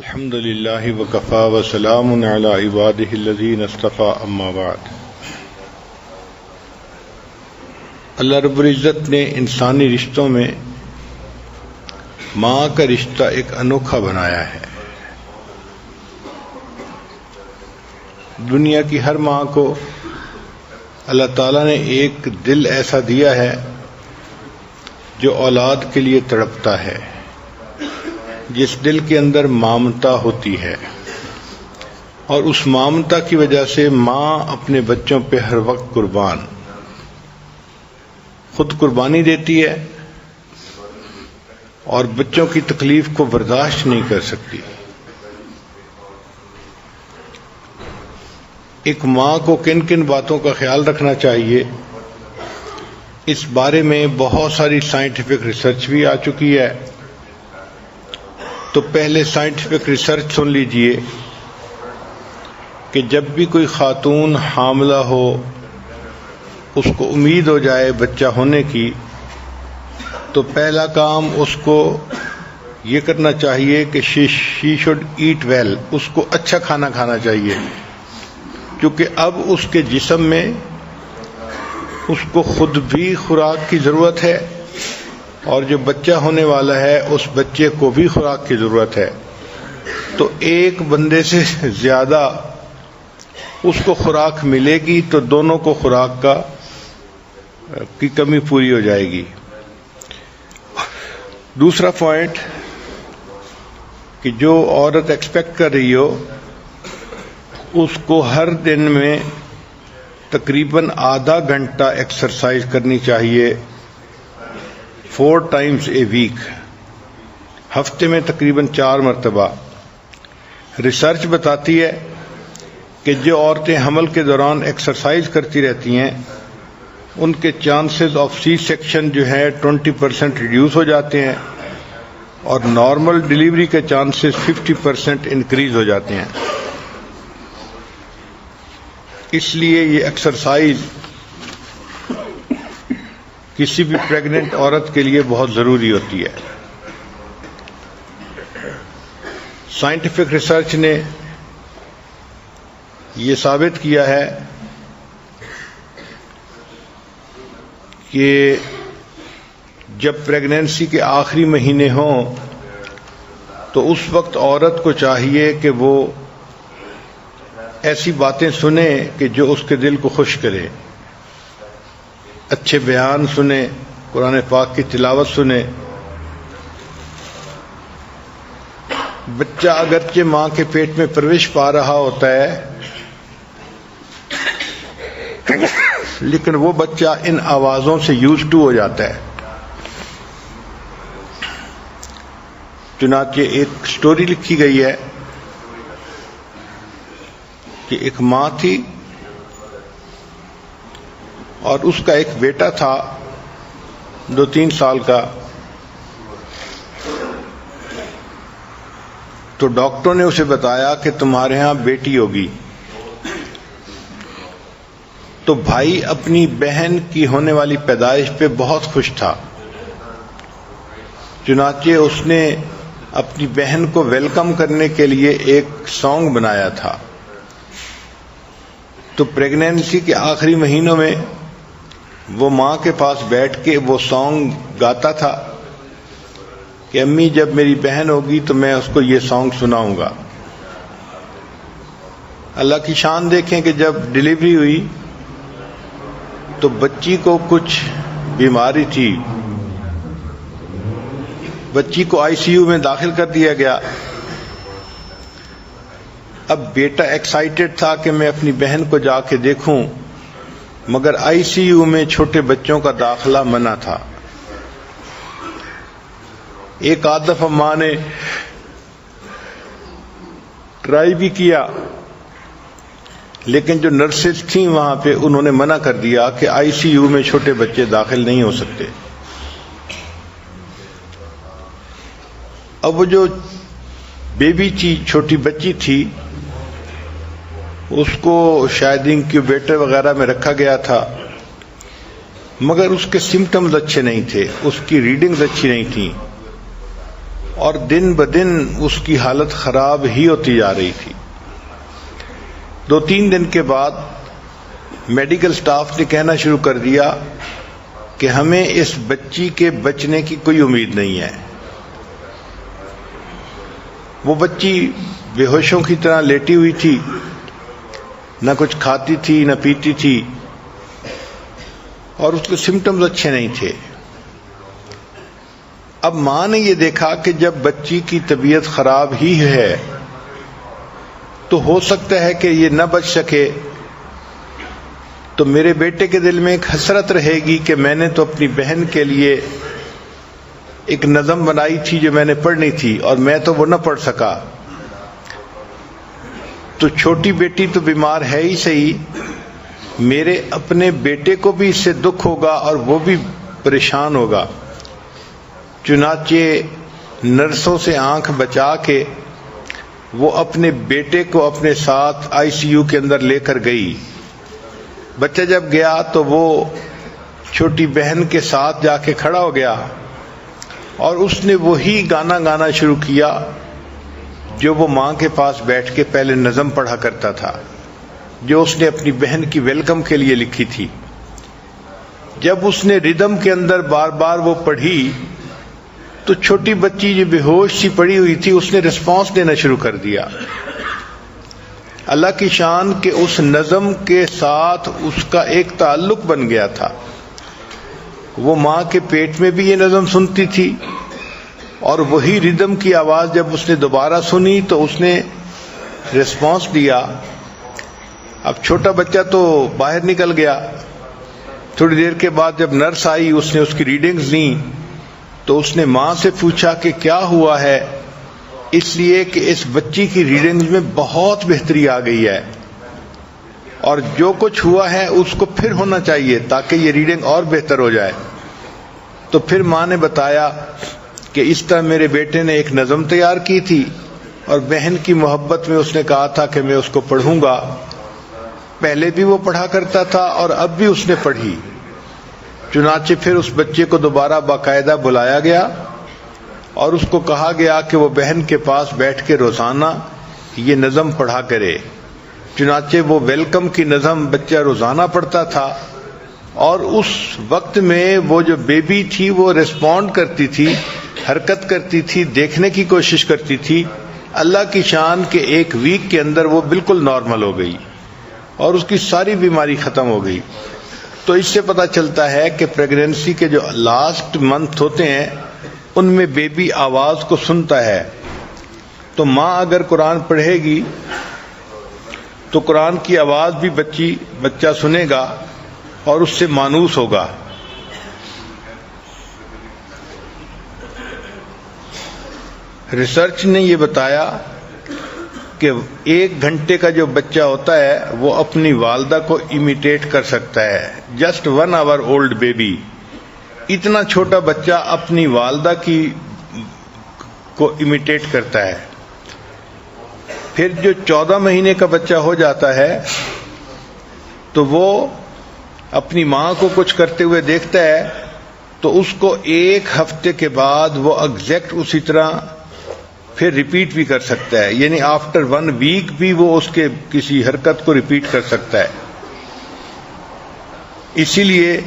الحمد للہ وکفی وسلام علی عبادہ الذین اصطفی اما بعد۔ اللہ رب العزت نے انسانی رشتوں میں ماں کا رشتہ ایک انوکھا بنایا ہے۔ دنیا کی ہر ماں کو اللہ تعالیٰ نے ایک دل ایسا دیا ہے جو اولاد کے لیے تڑپتا ہے، جس دل کے اندر ممتا ہوتی ہے، اور اس ممتا کی وجہ سے ماں اپنے بچوں پہ ہر وقت خود قربانی دیتی ہے اور بچوں کی تکلیف کو برداشت نہیں کر سکتی۔ ایک ماں کو کن کن باتوں کا خیال رکھنا چاہیے، اس بارے میں بہت ساری سائنٹیفک ریسرچ بھی آ چکی ہے۔ تو پہلے سائنٹیفک ریسرچ سن لیجئے کہ جب بھی کوئی خاتون حاملہ ہو، اس کو امید ہو جائے بچہ ہونے کی، تو پہلا کام اس کو یہ کرنا چاہیے کہ شی شوڈ ایٹ ویل، اس کو اچھا کھانا کھانا چاہیے، کیونکہ اب اس کے جسم میں اس کو خود بھی خوراک کی ضرورت ہے، اور جو بچہ ہونے والا ہے اس بچے کو بھی خوراک کی ضرورت ہے۔ تو ایک بندے سے زیادہ اس کو خوراک ملے گی تو دونوں کو خوراک کی کمی پوری ہو جائے گی۔ دوسرا پوائنٹ کہ جو عورت ایکسپیکٹ کر رہی ہو، اس کو ہر دن میں تقریباً آدھا گھنٹہ ایکسرسائز کرنی چاہیے، 4 times a week، ہفتے میں تقریباً 4 مرتبہ۔ ریسرچ بتاتی ہے کہ جو عورتیں حمل کے دوران ایکسرسائز کرتی رہتی ہیں، ان کے چانسز آف سی سیکشن جو ہے 20% ریڈیوس ہو جاتے ہیں، اور نارمل ڈیلیوری کے چانسز 50% انکریز ہو جاتے ہیں۔ اس لیے یہ ایکسرسائز کسی بھی پریگننٹ عورت کے لیے بہت ضروری ہوتی ہے۔ سائنٹیفک ریسرچ نے یہ ثابت کیا ہے کہ جب پریگننسی کے آخری مہینے ہوں تو اس وقت عورت کو چاہیے کہ وہ ایسی باتیں سنے کہ جو اس کے دل کو خوش کرے، اچھے بیان سنے، قرآن پاک کی تلاوت سنے۔ بچہ اگرچہ ماں کے پیٹ میں پرورش پا رہا ہوتا ہے، لیکن وہ بچہ ان آوازوں سے یوز ٹو ہو جاتا ہے۔ چنانچہ ایک سٹوری لکھی گئی ہے کہ ایک ماں تھی اور اس کا ایک بیٹا تھا 2-3 سال کا۔ تو ڈاکٹر نے اسے بتایا کہ تمہارے ہاں بیٹی ہوگی۔ تو بھائی اپنی بہن کی ہونے والی پیدائش پہ بہت خوش تھا، چنانچہ اس نے اپنی بہن کو ویلکم کرنے کے لیے ایک سانگ بنایا تھا۔ تو پریگنینسی کے آخری مہینوں میں وہ ماں کے پاس بیٹھ کے وہ سانگ گاتا تھا کہ امی جب میری بہن ہوگی تو میں اس کو یہ سانگ سناؤں گا۔ اللہ کی شان دیکھیں کہ جب ڈیلیوری ہوئی تو بچی کو کچھ بیماری تھی، بچی کو ICU میں داخل کر دیا گیا۔ اب بیٹا ایکسائٹڈ تھا کہ میں اپنی بہن کو جا کے دیکھوں، مگر ICU میں چھوٹے بچوں کا داخلہ منع تھا۔ ایک آدھ دفعہ ماں نے ٹرائی بھی کیا، لیکن جو نرسز تھیں وہاں پہ انہوں نے منع کر دیا کہ ICU میں چھوٹے بچے داخل نہیں ہو سکتے۔ اب وہ جو بیبی چھوٹی بچی تھی، اس کو شاید انکیوبیٹر وغیرہ میں رکھا گیا تھا، مگر اس کے سمٹمز اچھے نہیں تھے، اس کی ریڈنگز اچھی نہیں تھیں، اور دن بدن اس کی حالت خراب ہی ہوتی جا رہی تھی۔ 2-3 دن کے بعد میڈیکل سٹاف نے کہنا شروع کر دیا کہ ہمیں اس بچی کے بچنے کی کوئی امید نہیں ہے۔ وہ بچی بے ہوشوں کی طرح لیٹی ہوئی تھی، نہ کچھ کھاتی تھی نہ پیتی تھی، اور اس کے سمٹمز اچھے نہیں تھے۔ اب ماں نے یہ دیکھا کہ جب بچی کی طبیعت خراب ہی ہے تو ہو سکتا ہے کہ یہ نہ بچ سکے، تو میرے بیٹے کے دل میں ایک حسرت رہے گی کہ میں نے تو اپنی بہن کے لیے ایک نظم بنائی تھی جو میں نے پڑھنی تھی اور میں تو وہ نہ پڑھ سکا، تو چھوٹی بیٹی تو بیمار ہے ہی صحیح، میرے اپنے بیٹے کو بھی اس سے دکھ ہوگا اور وہ بھی پریشان ہوگا۔ چنانچہ نرسوں سے آنکھ بچا کے وہ اپنے بیٹے کو اپنے ساتھ ICU کے اندر لے کر گئی۔ بچہ جب گیا تو وہ چھوٹی بہن کے ساتھ جا کے کھڑا ہو گیا اور اس نے وہی گانا گانا شروع کیا جو وہ ماں کے پاس بیٹھ کے پہلے نظم پڑھا کرتا تھا، جو اس نے اپنی بہن کی ویلکم کے لیے لکھی تھی۔ جب اس نے ردم کے اندر بار بار وہ پڑھی تو چھوٹی بچی جو بے ہوش سی پڑی ہوئی تھی اس نے رسپانس دینا شروع کر دیا۔ اللہ کی شان کہ اس نظم کے ساتھ اس کا ایک تعلق بن گیا تھا۔ وہ ماں کے پیٹ میں بھی یہ نظم سنتی تھی اور وہی ردم کی آواز جب اس نے دوبارہ سنی تو اس نے رسپانس دیا۔ اب چھوٹا بچہ تو باہر نکل گیا۔ تھوڑی دیر کے بعد جب نرس آئی اس نے اس کی ریڈنگز لیں تو اس نے ماں سے پوچھا کہ کیا ہوا ہے، اس لیے کہ اس بچی کی ریڈنگز میں بہت بہتری آ گئی ہے اور جو کچھ ہوا ہے اس کو پھر ہونا چاہیے تاکہ یہ ریڈنگ اور بہتر ہو جائے۔ تو پھر ماں نے بتایا کہ اس طرح میرے بیٹے نے ایک نظم تیار کی تھی اور بہن کی محبت میں اس نے کہا تھا کہ میں اس کو پڑھوں گا۔ پہلے بھی وہ پڑھا کرتا تھا اور اب بھی اس نے پڑھی۔ چنانچہ پھر اس بچے کو دوبارہ باقاعدہ بلایا گیا اور اس کو کہا گیا کہ وہ بہن کے پاس بیٹھ کے روزانہ یہ نظم پڑھا کرے۔ چنانچہ وہ ویلکم کی نظم بچہ روزانہ پڑھتا تھا اور اس وقت میں وہ جو بیبی تھی وہ ریسپونڈ کرتی تھی، حرکت کرتی تھی، دیکھنے کی کوشش کرتی تھی۔ اللہ کی شان کہ 1 ویک کے اندر وہ بالکل نارمل ہو گئی اور اس کی ساری بیماری ختم ہو گئی۔ تو اس سے پتہ چلتا ہے کہ پریگنینسی کے جو لاسٹ منتھ ہوتے ہیں ان میں بیبی آواز کو سنتا ہے، تو ماں اگر قرآن پڑھے گی تو قرآن کی آواز بھی بچہ سنے گا اور اس سے مانوس ہوگا۔ ریسرچ نے یہ بتایا کہ 1 گھنٹے کا جو بچہ ہوتا ہے وہ اپنی والدہ کو امیٹیٹ کر سکتا ہے۔ جسٹ 1 hour old بیبی، اتنا چھوٹا بچہ اپنی والدہ کو امیٹیٹ کرتا ہے۔ پھر جو 14 مہینے کا بچہ ہو جاتا ہے تو وہ اپنی ماں کو کچھ کرتے ہوئے دیکھتا ہے تو اس کو 1 ہفتے کے بعد وہ ایگزیکٹ اسی طرح پھر ریپیٹ بھی کر سکتا ہے، یعنی آفٹر 1 ویک بھی وہ اس کے کسی حرکت کو ریپیٹ کر سکتا ہے۔ اسی لیے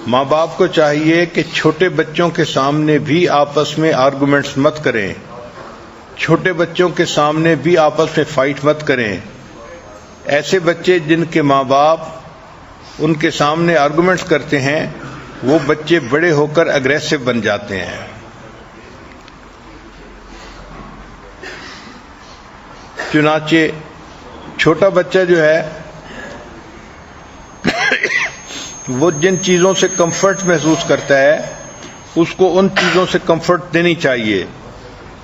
ماں باپ کو چاہیے کہ چھوٹے بچوں کے سامنے بھی آپس میں آرگومنٹس مت کریں، چھوٹے بچوں کے سامنے بھی آپس میں فائٹ مت کریں۔ ایسے بچے جن کے ماں باپ ان کے سامنے آرگومنٹس کرتے ہیں وہ بچے بڑے ہو کر اگریسو بن جاتے ہیں۔ چنانچہ چھوٹا بچہ جو ہے وہ جن چیزوں سے کمفرٹ محسوس کرتا ہے اس کو ان چیزوں سے کمفرٹ دینی چاہیے۔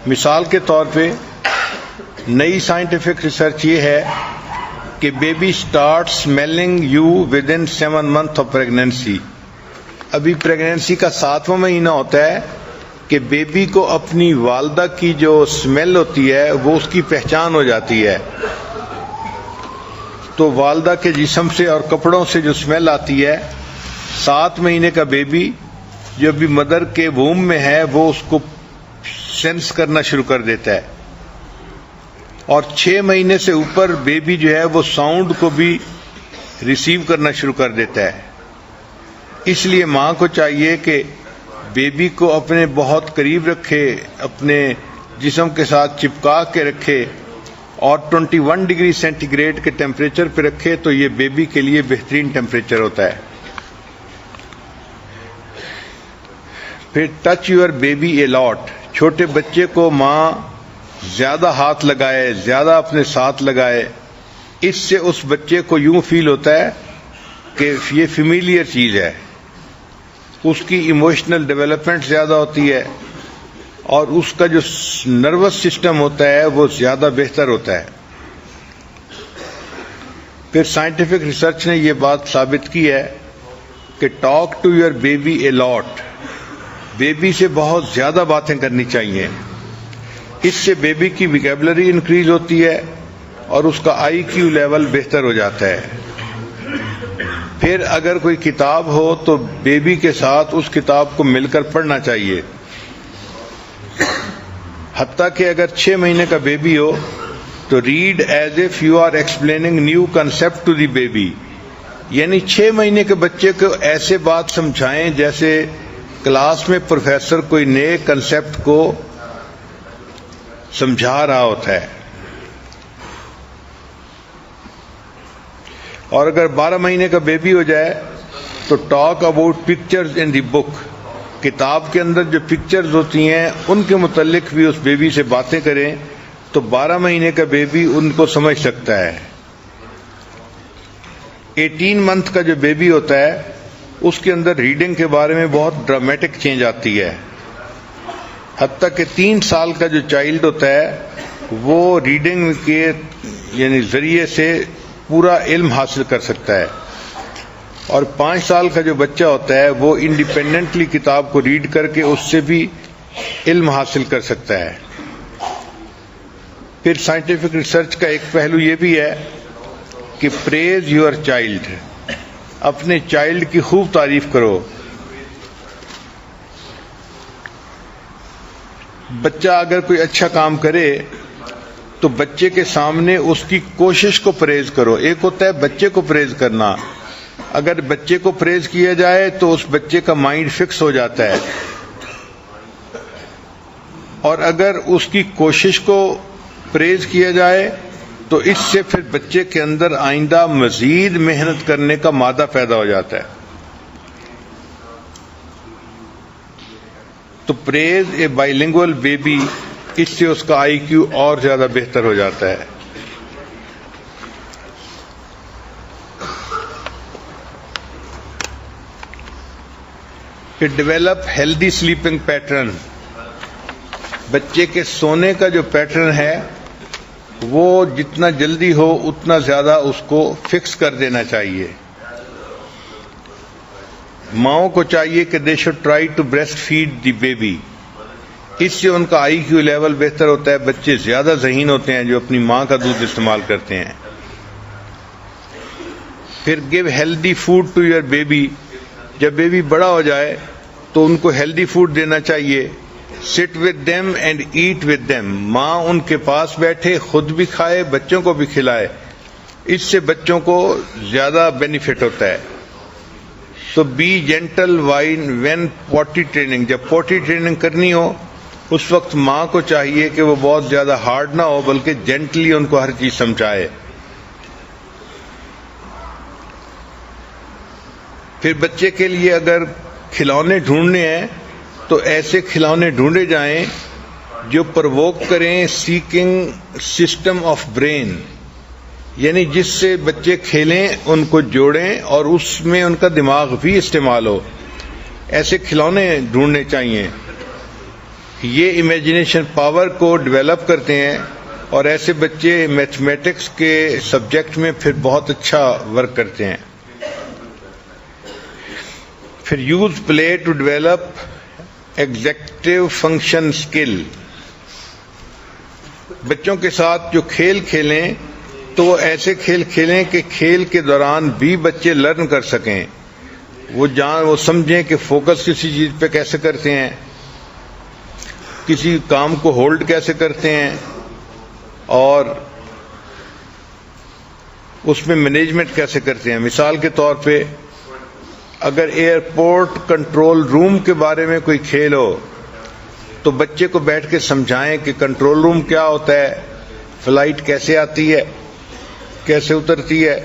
مثال کے طور پہ نئی سائنٹیفک ریسرچ یہ ہے کہ baby start smelling you with in 7 months of pregnancy. ابھی پریگنینسی کا 7واں مہینہ ہوتا ہے کہ بیبی کو اپنی والدہ کی جو اسمیل ہوتی ہے وہ اس کی پہچان ہو جاتی ہے۔ تو والدہ کے جسم سے اور کپڑوں سے جو اسمیل آتی ہے، 7 مہینے کا بیبی جو ابھی مدر کے ووم میں ہے وہ اس کو سینس کرنا شروع کر دیتا ہے، اور 6 مہینے سے اوپر بیبی جو ہے وہ ساؤنڈ کو بھی ریسیو کرنا شروع کر دیتا ہے۔ اس لیے ماں کو چاہیے کہ بیبی کو اپنے بہت قریب رکھے، اپنے جسم کے ساتھ چپکا کے رکھے اور 21 ڈگری سینٹی گریڈ کے ٹیمپریچر پہ رکھے، تو یہ بیبی کے لیے بہترین ٹیمپریچر ہوتا ہے۔ پھر ٹچ یور بیبی اے لاٹ، چھوٹے بچے کو ماں زیادہ ہاتھ لگائے، زیادہ اپنے ساتھ لگائے، اس سے اس بچے کو یوں فیل ہوتا ہے کہ یہ فیملیئر چیز ہے، اس کی ایموشنل ڈیولپمنٹ زیادہ ہوتی ہے اور اس کا جو نروس سسٹم ہوتا ہے وہ زیادہ بہتر ہوتا ہے۔ پھر سائنٹیفک ریسرچ نے یہ بات ثابت کی ہے کہ talk to your baby a lot, baby سے بہت زیادہ باتیں کرنی چاہیے، اس سے بیبی کی ویکیبلری انکریز ہوتی ہے اور اس کا آئی کیو لیول بہتر ہو جاتا ہے۔ پھر اگر کوئی کتاب ہو تو بیبی کے ساتھ اس کتاب کو مل کر پڑھنا چاہیے، حتیٰ کہ اگر 6 مہینے کا بیبی ہو تو read as if you are explaining new concept to the baby, یعنی 6 مہینے کے بچے کو ایسے بات سمجھائیں جیسے کلاس میں پروفیسر کوئی نئے کنسپٹ کو سمجھا رہا ہوتا ہے۔ اور اگر 12 مہینے کا بیبی ہو جائے تو ٹاک اباؤٹ پکچرز ان دی بک، کتاب کے اندر جو پکچرز ہوتی ہیں ان کے متعلق بھی اس بیبی سے باتیں کریں تو 12 مہینے کا بیبی ان کو سمجھ سکتا ہے۔ 18 منتھ کا جو بیبی ہوتا ہے اس کے اندر ریڈنگ کے بارے میں بہت ڈرامیٹک چینج آتی ہے، حتیٰ کہ 3 سال کا جو چائلڈ ہوتا ہے وہ ریڈنگ کے یعنی ذریعے سے پورا علم حاصل کر سکتا ہے، اور 5 سال کا جو بچہ ہوتا ہے وہ انڈیپینڈنٹلی کتاب کو ریڈ کر کے اس سے بھی علم حاصل کر سکتا ہے۔ پھر سائنٹیفک ریسرچ کا ایک پہلو یہ بھی ہے کہ پریز یور چائلڈ، اپنے چائلڈ کی خوب تعریف کرو۔ بچہ اگر کوئی اچھا کام کرے تو بچے کے سامنے اس کی کوشش کو پریز کرو۔ ایک ہوتا ہے بچے کو پریز کرنا، اگر بچے کو پریز کیا جائے تو اس بچے کا مائنڈ فکس ہو جاتا ہے، اور اگر اس کی کوشش کو پریز کیا جائے تو اس سے پھر بچے کے اندر آئندہ مزید محنت کرنے کا مادہ پیدا ہو جاتا ہے۔ تو پریز اے بائی لنگول بیبی، اس سے اس کا آئی کیو اور زیادہ بہتر ہو جاتا ہے۔ پھر ڈیولپ ہیلدی سلیپنگ پیٹرن، بچے کے سونے کا جو پیٹرن ہے وہ جتنا جلدی ہو اتنا زیادہ اس کو فکس کر دینا چاہیے۔ ماؤں کو چاہیے کہ they should try to breast feed the baby, اس سے ان کا آئی کیو لیول بہتر ہوتا ہے، بچے زیادہ ذہین ہوتے ہیں جو اپنی ماں کا دودھ استعمال کرتے ہیں۔ پھر give healthy food to your baby, جب بیبی بڑا ہو جائے تو ان کو ہیلدی فوڈ دینا چاہیے۔ Sit with them and eat with them, ماں ان کے پاس بیٹھے، خود بھی کھائے، بچوں کو بھی کھلائے، اس سے بچوں کو زیادہ بینیفٹ ہوتا ہے۔ تو بی جینٹل وین پوٹی ٹریننگ، جب پوٹی ٹریننگ کرنی ہو اس وقت ماں کو چاہیے کہ وہ بہت زیادہ ہارڈ نہ ہو بلکہ جینٹلی ان کو ہر چیز سمجھائے۔ پھر بچے کے لیے اگر کھلونے ڈھونڈنے ہیں تو ایسے کھلونے ڈھونڈے جائیں جو پرووک کریں سیکنگ سسٹم آف برین، یعنی جس سے بچے کھیلیں، ان کو جوڑیں اور اس میں ان کا دماغ بھی استعمال ہو، ایسے کھلونے ڈھونڈنے چاہیے۔ یہ امیجنیشن پاور کو ڈیولپ کرتے ہیں اور ایسے بچے میتھمیٹکس کے سبجیکٹ میں پھر بہت اچھا ورک کرتے ہیں۔ پھر use play to develop executive function skill, بچوں کے ساتھ جو کھیل کھیلیں تو وہ ایسے کھیل کھیلیں کہ کھیل کے دوران بھی بچے لرن کر سکیں، وہ سمجھیں کہ فوکس کسی چیز پہ کیسے کرتے ہیں۔ کسی کام کو ہولڈ کیسے کرتے ہیں اور اس میں مینجمنٹ کیسے کرتے ہیں. مثال کے طور پہ اگر ایئرپورٹ کنٹرول روم کے بارے میں کوئی کھیل ہو تو بچے کو بیٹھ کے سمجھائیں کہ کنٹرول روم کیا ہوتا ہے, فلائٹ کیسے آتی ہے, کیسے اترتی ہے,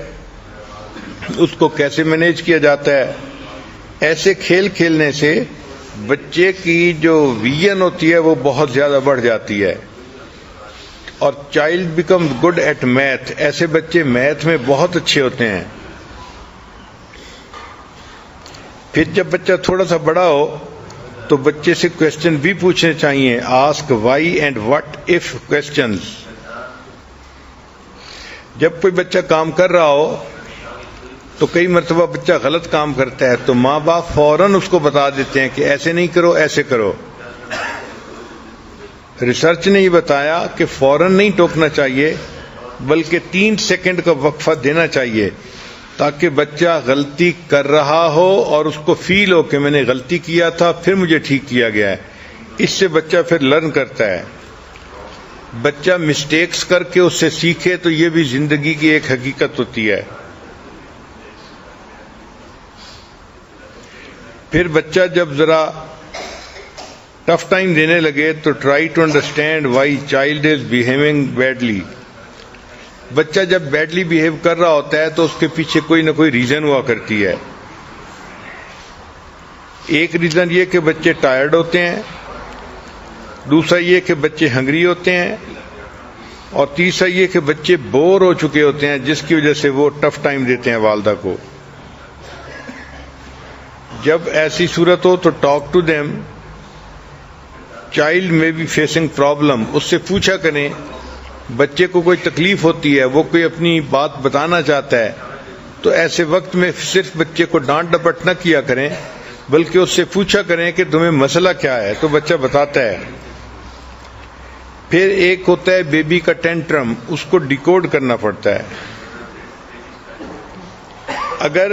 اس کو کیسے مینیج کیا جاتا ہے. ایسے کھیل کھیلنے سے بچے کی جو ویژن ہوتی ہے وہ بہت زیادہ بڑھ جاتی ہے. اور child become good at math, ایسے بچے میتھ میں بہت اچھے ہوتے ہیں. پھر جب بچہ تھوڑا سا بڑا ہو تو بچے سے کوشچن بھی پوچھنے چاہیے, ask why and what if questions. جب کوئی بچہ کام کر رہا ہو تو کئی مرتبہ بچہ غلط کام کرتا ہے تو ماں باپ فوراً اس کو بتا دیتے ہیں کہ ایسے نہیں کرو, ایسے کرو. ریسرچ نے یہ بتایا کہ فوراً نہیں ٹوکنا چاہیے بلکہ 3 سیکنڈ کا وقفہ دینا چاہیے تاکہ بچہ غلطی کر رہا ہو اور اس کو فیل ہو کہ میں نے غلطی کیا تھا پھر مجھے ٹھیک کیا گیا ہے. اس سے بچہ پھر لرن کرتا ہے. بچہ مسٹیکس کر کے اس سے سیکھے تو یہ بھی زندگی کی ایک حقیقت ہوتی ہے. پھر بچہ جب ذرا ٹف ٹائم دینے لگے تو try to understand why child is behaving badly. بچہ جب بیڈلی بیہیو کر رہا ہوتا ہے تو اس کے پیچھے کوئی نہ کوئی ریزن ہوا کرتی ہے. ایک ریزن یہ کہ بچے ٹائرڈ ہوتے ہیں, دوسرا یہ کہ بچے ہنگری ہوتے ہیں, اور تیسرا یہ کہ بچے بور ہو چکے ہوتے ہیں جس کی وجہ سے وہ ٹف ٹائم دیتے ہیں والدہ کو. جب ایسی صورت ہو تو ٹاک ٹو دیم. چائلڈ میں بی فیسنگ پرابلم, اس سے پوچھا کریں. بچے کو کوئی تکلیف ہوتی ہے, وہ کوئی اپنی بات بتانا چاہتا ہے تو ایسے وقت میں صرف بچے کو ڈانٹ ڈپٹ نہ کیا کریں بلکہ اس سے پوچھا کریں کہ تمہیں مسئلہ کیا ہے, تو بچہ بتاتا ہے. پھر ایک ہوتا ہے بیبی کا ٹینٹرم, اس کو ڈیکوڈ کرنا پڑتا ہے. اگر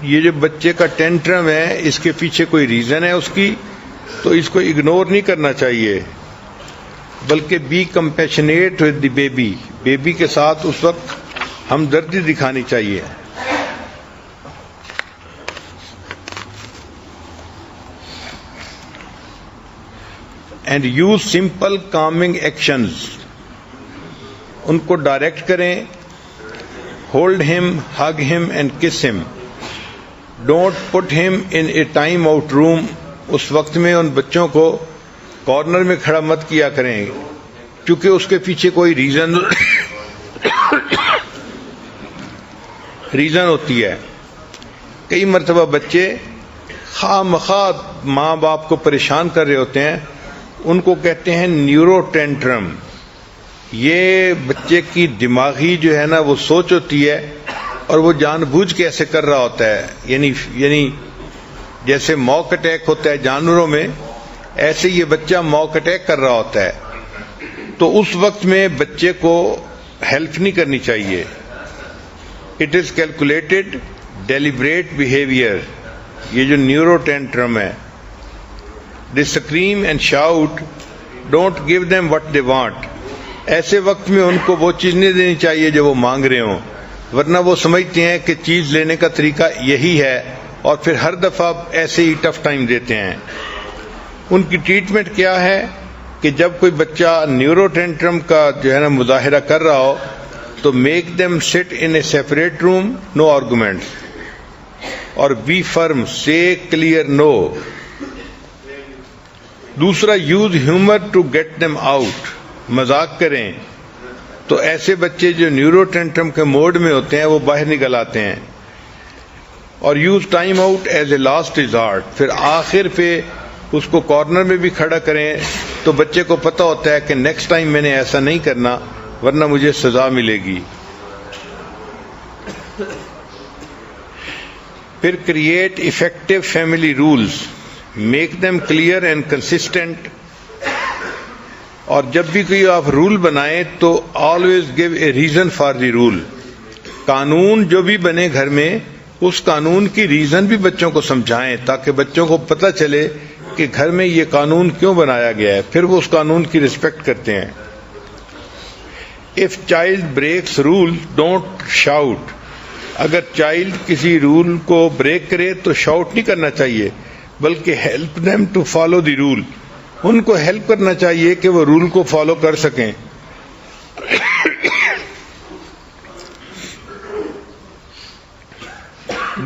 یہ جو بچے کا ٹینٹرم ہے اس کے پیچھے کوئی ریزن ہے اس کی, تو اس کو اگنور نہیں کرنا چاہیے بلکہ be compassionate with the baby. Baby کے ساتھ اس وقت ہمدردی دکھانی چاہیے. And use simple calming actions, ان کو ڈائریکٹ کریں. ہولڈ ہم, ہگ ہم اینڈ کس ہم. ڈونٹ پٹ ہم ان اے ٹائم آؤٹ روم, اس وقت میں ان بچوں کو کارنر میں کھڑا مت کیا کریں کیونکہ اس کے پیچھے کوئی ریزن ہوتی ہے. کئی مرتبہ بچے خواہ مخواہ ماں باپ کو پریشان کر رہے ہوتے ہیں, ان کو کہتے ہیں نیورو ٹینٹرم. یہ بچے کی دماغی جو ہے نا وہ سوچ ہوتی ہے اور وہ جان بوجھ کے ایسے کر رہا ہوتا ہے. یعنی جیسے موک اٹیک ہوتا ہے جانوروں میں, ایسے یہ بچہ موک اٹیک کر رہا ہوتا ہے. تو اس وقت میں بچے کو ہیلپ نہیں کرنی چاہیے. It is calculated deliberate behaviour, یہ جو نیورو ٹینٹرم ہے. They scream and shout, don't give them what they want. ایسے وقت میں ان کو وہ چیز نہیں دینی چاہیے جو وہ مانگ رہے ہوں, ورنہ وہ سمجھتے ہیں کہ چیز لینے کا طریقہ یہی ہے اور پھر ہر دفعہ ایسے ہی ٹف ٹائم دیتے ہیں. ان کی ٹریٹمنٹ کیا ہے کہ جب کوئی بچہ نیورو ٹینٹرم کا جو ہے نا مظاہرہ کر رہا ہو تو make them sit in a separate room, no arguments, اور be firm, say clear no. دوسرا, use humour to get them out, مذاق کریں تو ایسے بچے جو نیورو ٹینٹرم کے موڈ میں ہوتے ہیں وہ باہر نکل آتے ہیں. اور use time out as a last resort. پھر آخر پہ اس کو کارنر میں بھی کھڑا کریں تو بچے کو پتہ ہوتا ہے کہ نیکسٹ ٹائم میں نے ایسا نہیں کرنا ورنہ مجھے سزا ملے گی. پھر create effective family rules, make them clear and consistent. اور جب بھی کوئی آپ رول بنائیں تو always give a reason for the rule. قانون جو بھی بنے گھر میں اس قانون کی ریزن بھی بچوں کو سمجھائیں تاکہ بچوں کو پتہ چلے کہ گھر میں یہ قانون کیوں بنایا گیا ہے، پھر وہ اس قانون کی رسپیکٹ کرتے ہیں. If child breaks rule, don't shout. اگر چائلڈ کسی رول کو بریک کرے تو شاؤٹ نہیں کرنا چاہیے، بلکہ help them to follow the rule. ان کو ہیلپ کرنا چاہیے کہ وہ رول کو فالو کر سکیں.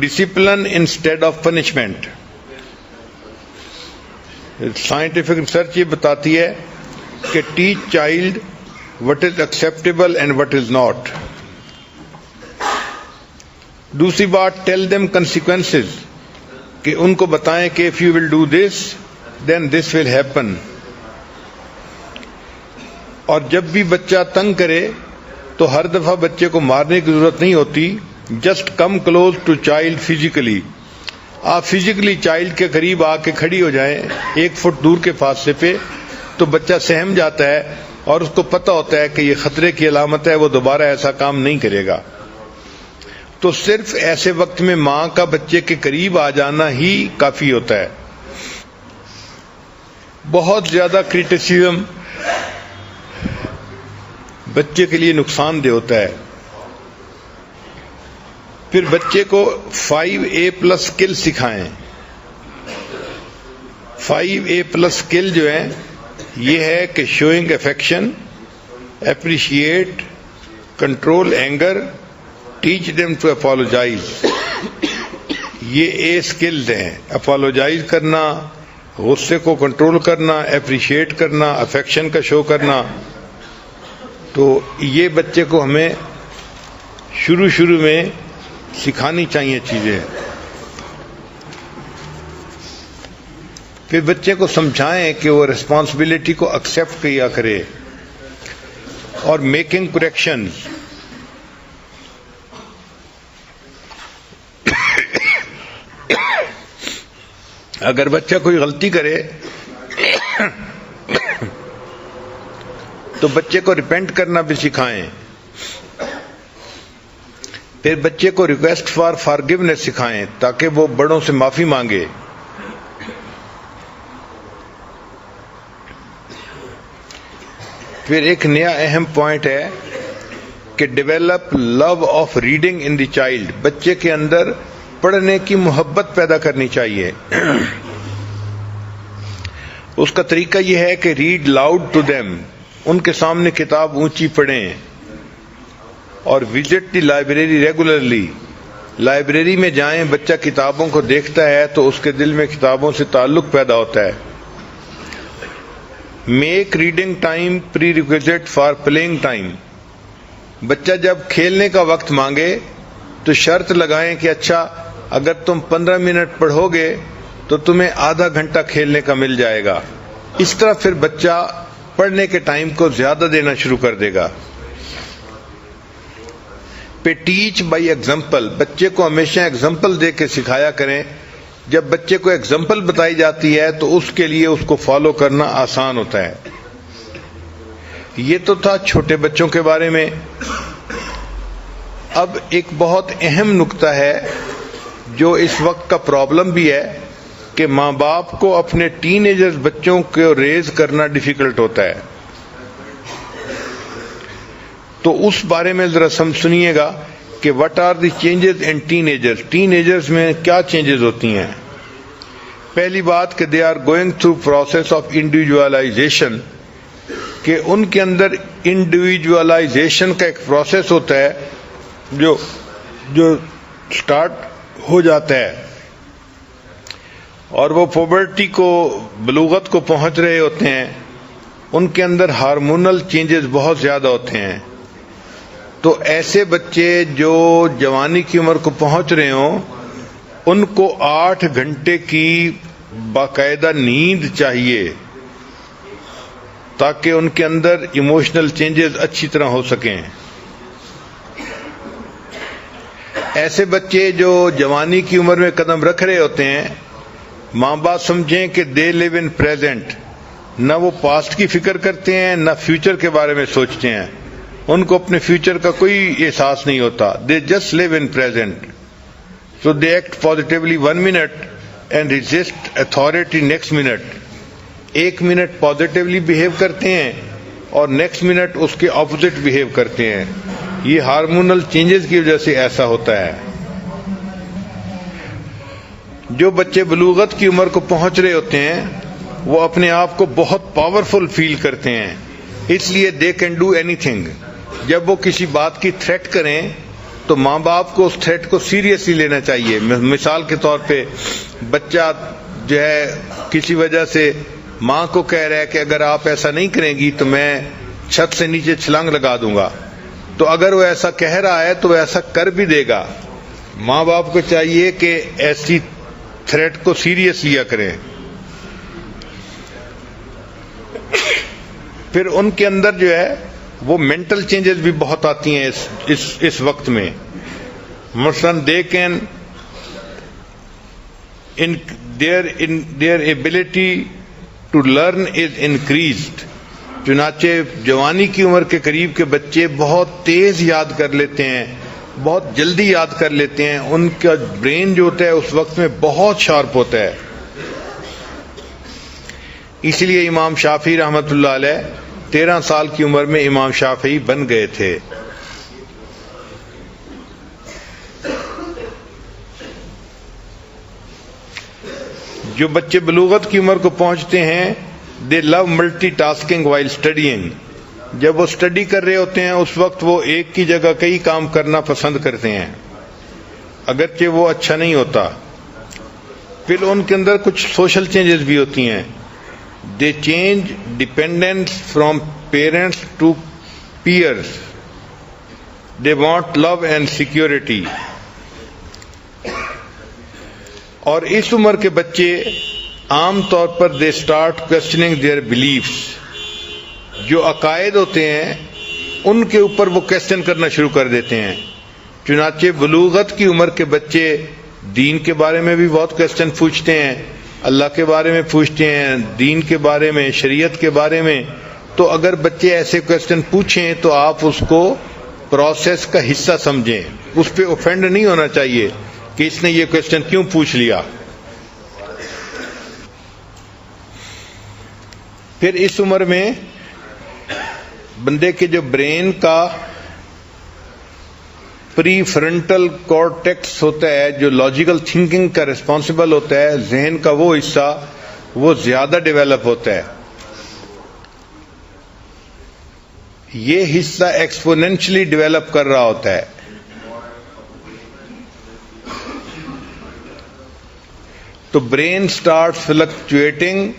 Discipline instead of punishment. Scientific research یہ بتاتی ہے کہ teach child what is acceptable and what is not. دوسری بات tell them consequences، کہ ان کو بتائیں کہ if you will do this then this will happen. اور جب بھی بچہ تنگ کرے تو ہر دفعہ بچے کو مارنے کی ضرورت نہیں ہوتی. just come close to child physically. آپ فزیکلی چائلڈ کے قریب آ کے کھڑی ہو جائیں 1 فٹ دور کے فاصلے پہ، تو بچہ سہم جاتا ہے اور اس کو پتہ ہوتا ہے کہ یہ خطرے کی علامت ہے، وہ دوبارہ ایسا کام نہیں کرے گا. تو صرف ایسے وقت میں ماں کا بچے کے قریب آ جانا ہی کافی ہوتا ہے. بہت زیادہ کرٹیسزم بچے کے لیے نقصان دہ ہوتا ہے. پھر بچے کو 5A+ اسکل سکھائیں. 5A+ اسکل جو ہے یہ ہے کہ showing affection, appreciate, control anger, teach them to apologize. یہ اے اسکلز ہیں: اپالوجائز کرنا، غصے کو کنٹرول کرنا، اپریشیٹ کرنا، افیکشن کا شو کرنا. تو یہ بچے کو ہمیں شروع میں سکھانی چاہیے چیزیں. پھر بچے کو سمجھائیں کہ وہ ریسپانسبلٹی کو ایکسیپٹ کیا کرے. اور میکنگ کریکشنز، اگر بچہ کوئی غلطی کرے تو بچے کو ریپینٹ کرنا بھی سکھائیں. پھر بچے کو ریکویسٹ فار فارگیونیس سکھائیں تاکہ وہ بڑوں سے معافی مانگے. پھر ایک نیا اہم پوائنٹ ہے کہ develop love of reading in the child. بچے کے اندر پڑھنے کی محبت پیدا کرنی چاہیے. اس کا طریقہ یہ ہے کہ ریڈ لاؤڈ ٹو دیم، ان کے سامنے کتاب اونچی پڑھیں. اور وزٹ دی لائبریری ریگولرلی. لائبریری میں جائیں، بچہ کتابوں کو دیکھتا ہے تو اس کے دل میں کتابوں سے تعلق پیدا ہوتا ہے. Make reading time prerequisite for playing time. بچہ جب کھیلنے کا وقت مانگے تو شرط لگائیں کہ اچھا اگر تم 15 منٹ پڑھو گے تو تمہیں آدھا گھنٹہ کھیلنے کا مل جائے گا. اس طرح پھر بچہ پڑھنے کے ٹائم کو زیادہ دینا شروع کر دے گا. پہ ٹیچ بائی ایگزامپل. بچے کو ہمیشہ ایگزامپل دے کے سکھایا کریں. جب بچے کو ایگزامپل بتائی جاتی ہے تو اس کے لیے اس کو فالو کرنا آسان ہوتا ہے. یہ تو تھا چھوٹے بچوں کے بارے میں. اب ایک بہت اہم نقطہ ہے جو اس وقت کا پرابلم بھی ہے کہ ماں باپ کو اپنے ٹین ایجرز بچوں کو ریز کرنا ڈیفیکلٹ ہوتا ہے. تو اس بارے میں ذرا سنیے گا کہ what are the changes in teenagers. Teenagers میں کیا چینجز ہوتی ہیں. پہلی بات کہ they are going through process of individualization, کہ ان کے اندر انڈیویجولائزیشن کا ایک پروسیس ہوتا ہے جو سٹارٹ ہو جاتا ہے، اور وہ پوبرٹی کو، بلوغت کو پہنچ رہے ہوتے ہیں. ان کے اندر ہارمونل چینجز بہت زیادہ ہوتے ہیں. تو ایسے بچے جو جوانی کی عمر کو پہنچ رہے ہوں ان کو 8 گھنٹے کی باقاعدہ نیند چاہیے تاکہ ان کے اندر ایموشنل چینجز اچھی طرح ہو سکیں. ایسے بچے جو جوانی کی عمر میں قدم رکھ رہے ہوتے ہیں، ماں باپ سمجھیں کہ دے لیو ان پریزنٹ. نہ وہ پاسٹ کی فکر کرتے ہیں نہ فیوچر کے بارے میں سوچتے ہیں. ان کو اپنے فیوچر کا کوئی احساس نہیں ہوتا. They just live in present. So they act positively 1 minute and resist authority next minute. ایک منٹ پازیٹیولی بہیو کرتے ہیں اور نیکسٹ منٹ اس کے اپوزٹ بہیو کرتے ہیں. یہ ہارمونل چینجز کی وجہ سے ایسا ہوتا ہے. جو بچے بلوغت کی عمر کو پہنچ رہے ہوتے ہیں وہ اپنے آپ کو بہت پاورفل فیل کرتے ہیں, اس لیے they can do any thing. جب وہ کسی بات کی تھریٹ کریں تو ماں باپ کو اس تھریٹ کو سیریسلی لینا چاہیے. مثال کے طور پہ بچہ جو ہے کسی وجہ سے ماں کو کہہ رہا ہے کہ اگر آپ ایسا نہیں کریں گی تو میں چھت سے نیچے چھلانگ لگا دوں گا, تو اگر وہ ایسا کہہ رہا ہے تو وہ ایسا کر بھی دے گا. ماں باپ کو چاہیے کہ ایسی تھریٹ کو سیریس لیا کریں. پھر ان کے اندر جو ہے وہ مینٹل چینجز بھی بہت آتی ہیں اس وقت میں. مثلاً they can their ability to learn is increased. چنانچہ جوانی کی عمر کے قریب کے بچے بہت تیز یاد کر لیتے ہیں, بہت جلدی یاد کر لیتے ہیں. ان کا برین جو ہوتا ہے اس وقت میں بہت شارپ ہوتا ہے. اس لیے امام شافعی رحمۃ اللہ علیہ 13 سال کی عمر میں امام شافعی بن گئے تھے. جو بچے بلوغت کی عمر کو پہنچتے ہیں دے لو ملٹی ٹاسکنگ وائل اسٹڈیئنگ. جب وہ اسٹڈی کر رہے ہوتے ہیں اس وقت وہ ایک کی جگہ کئی کام کرنا پسند کرتے ہیں, اگرچہ وہ اچھا نہیں ہوتا. پھر ان کے اندر کچھ سوشل چینجز بھی ہوتی ہیں. They change dependence from parents to peers. They want love and security. اور اس عمر کے بچے عام طور پر they start questioning their beliefs. جو عقائد ہوتے ہیں ان کے اوپر وہ کوشچن کرنا شروع کر دیتے ہیں. چنانچہ بلوغت کی عمر کے بچے دین کے بارے میں بھی بہت کوشچن پوچھتے ہیں, اللہ کے بارے میں پوچھتے ہیں, دین کے بارے میں, شریعت کے بارے میں. تو اگر بچے ایسے کوشچن پوچھیں تو آپ اس کو پروسیس کا حصہ سمجھیں. اس پہ اوفینڈ نہیں ہونا چاہیے کہ اس نے یہ کوشچن کیوں پوچھ لیا. پھر اس عمر میں بندے کے جو برین کا پری فرنٹل کورٹیکس ہوتا ہے, جو لاجیکل تھنکنگ کا ریسپانسبل ہوتا ہے, ذہن کا وہ حصہ وہ زیادہ ڈیولپ ہوتا ہے. یہ حصہ ایکسپونینشلی ڈیولپ کر رہا ہوتا ہے. تو brain start fluctuating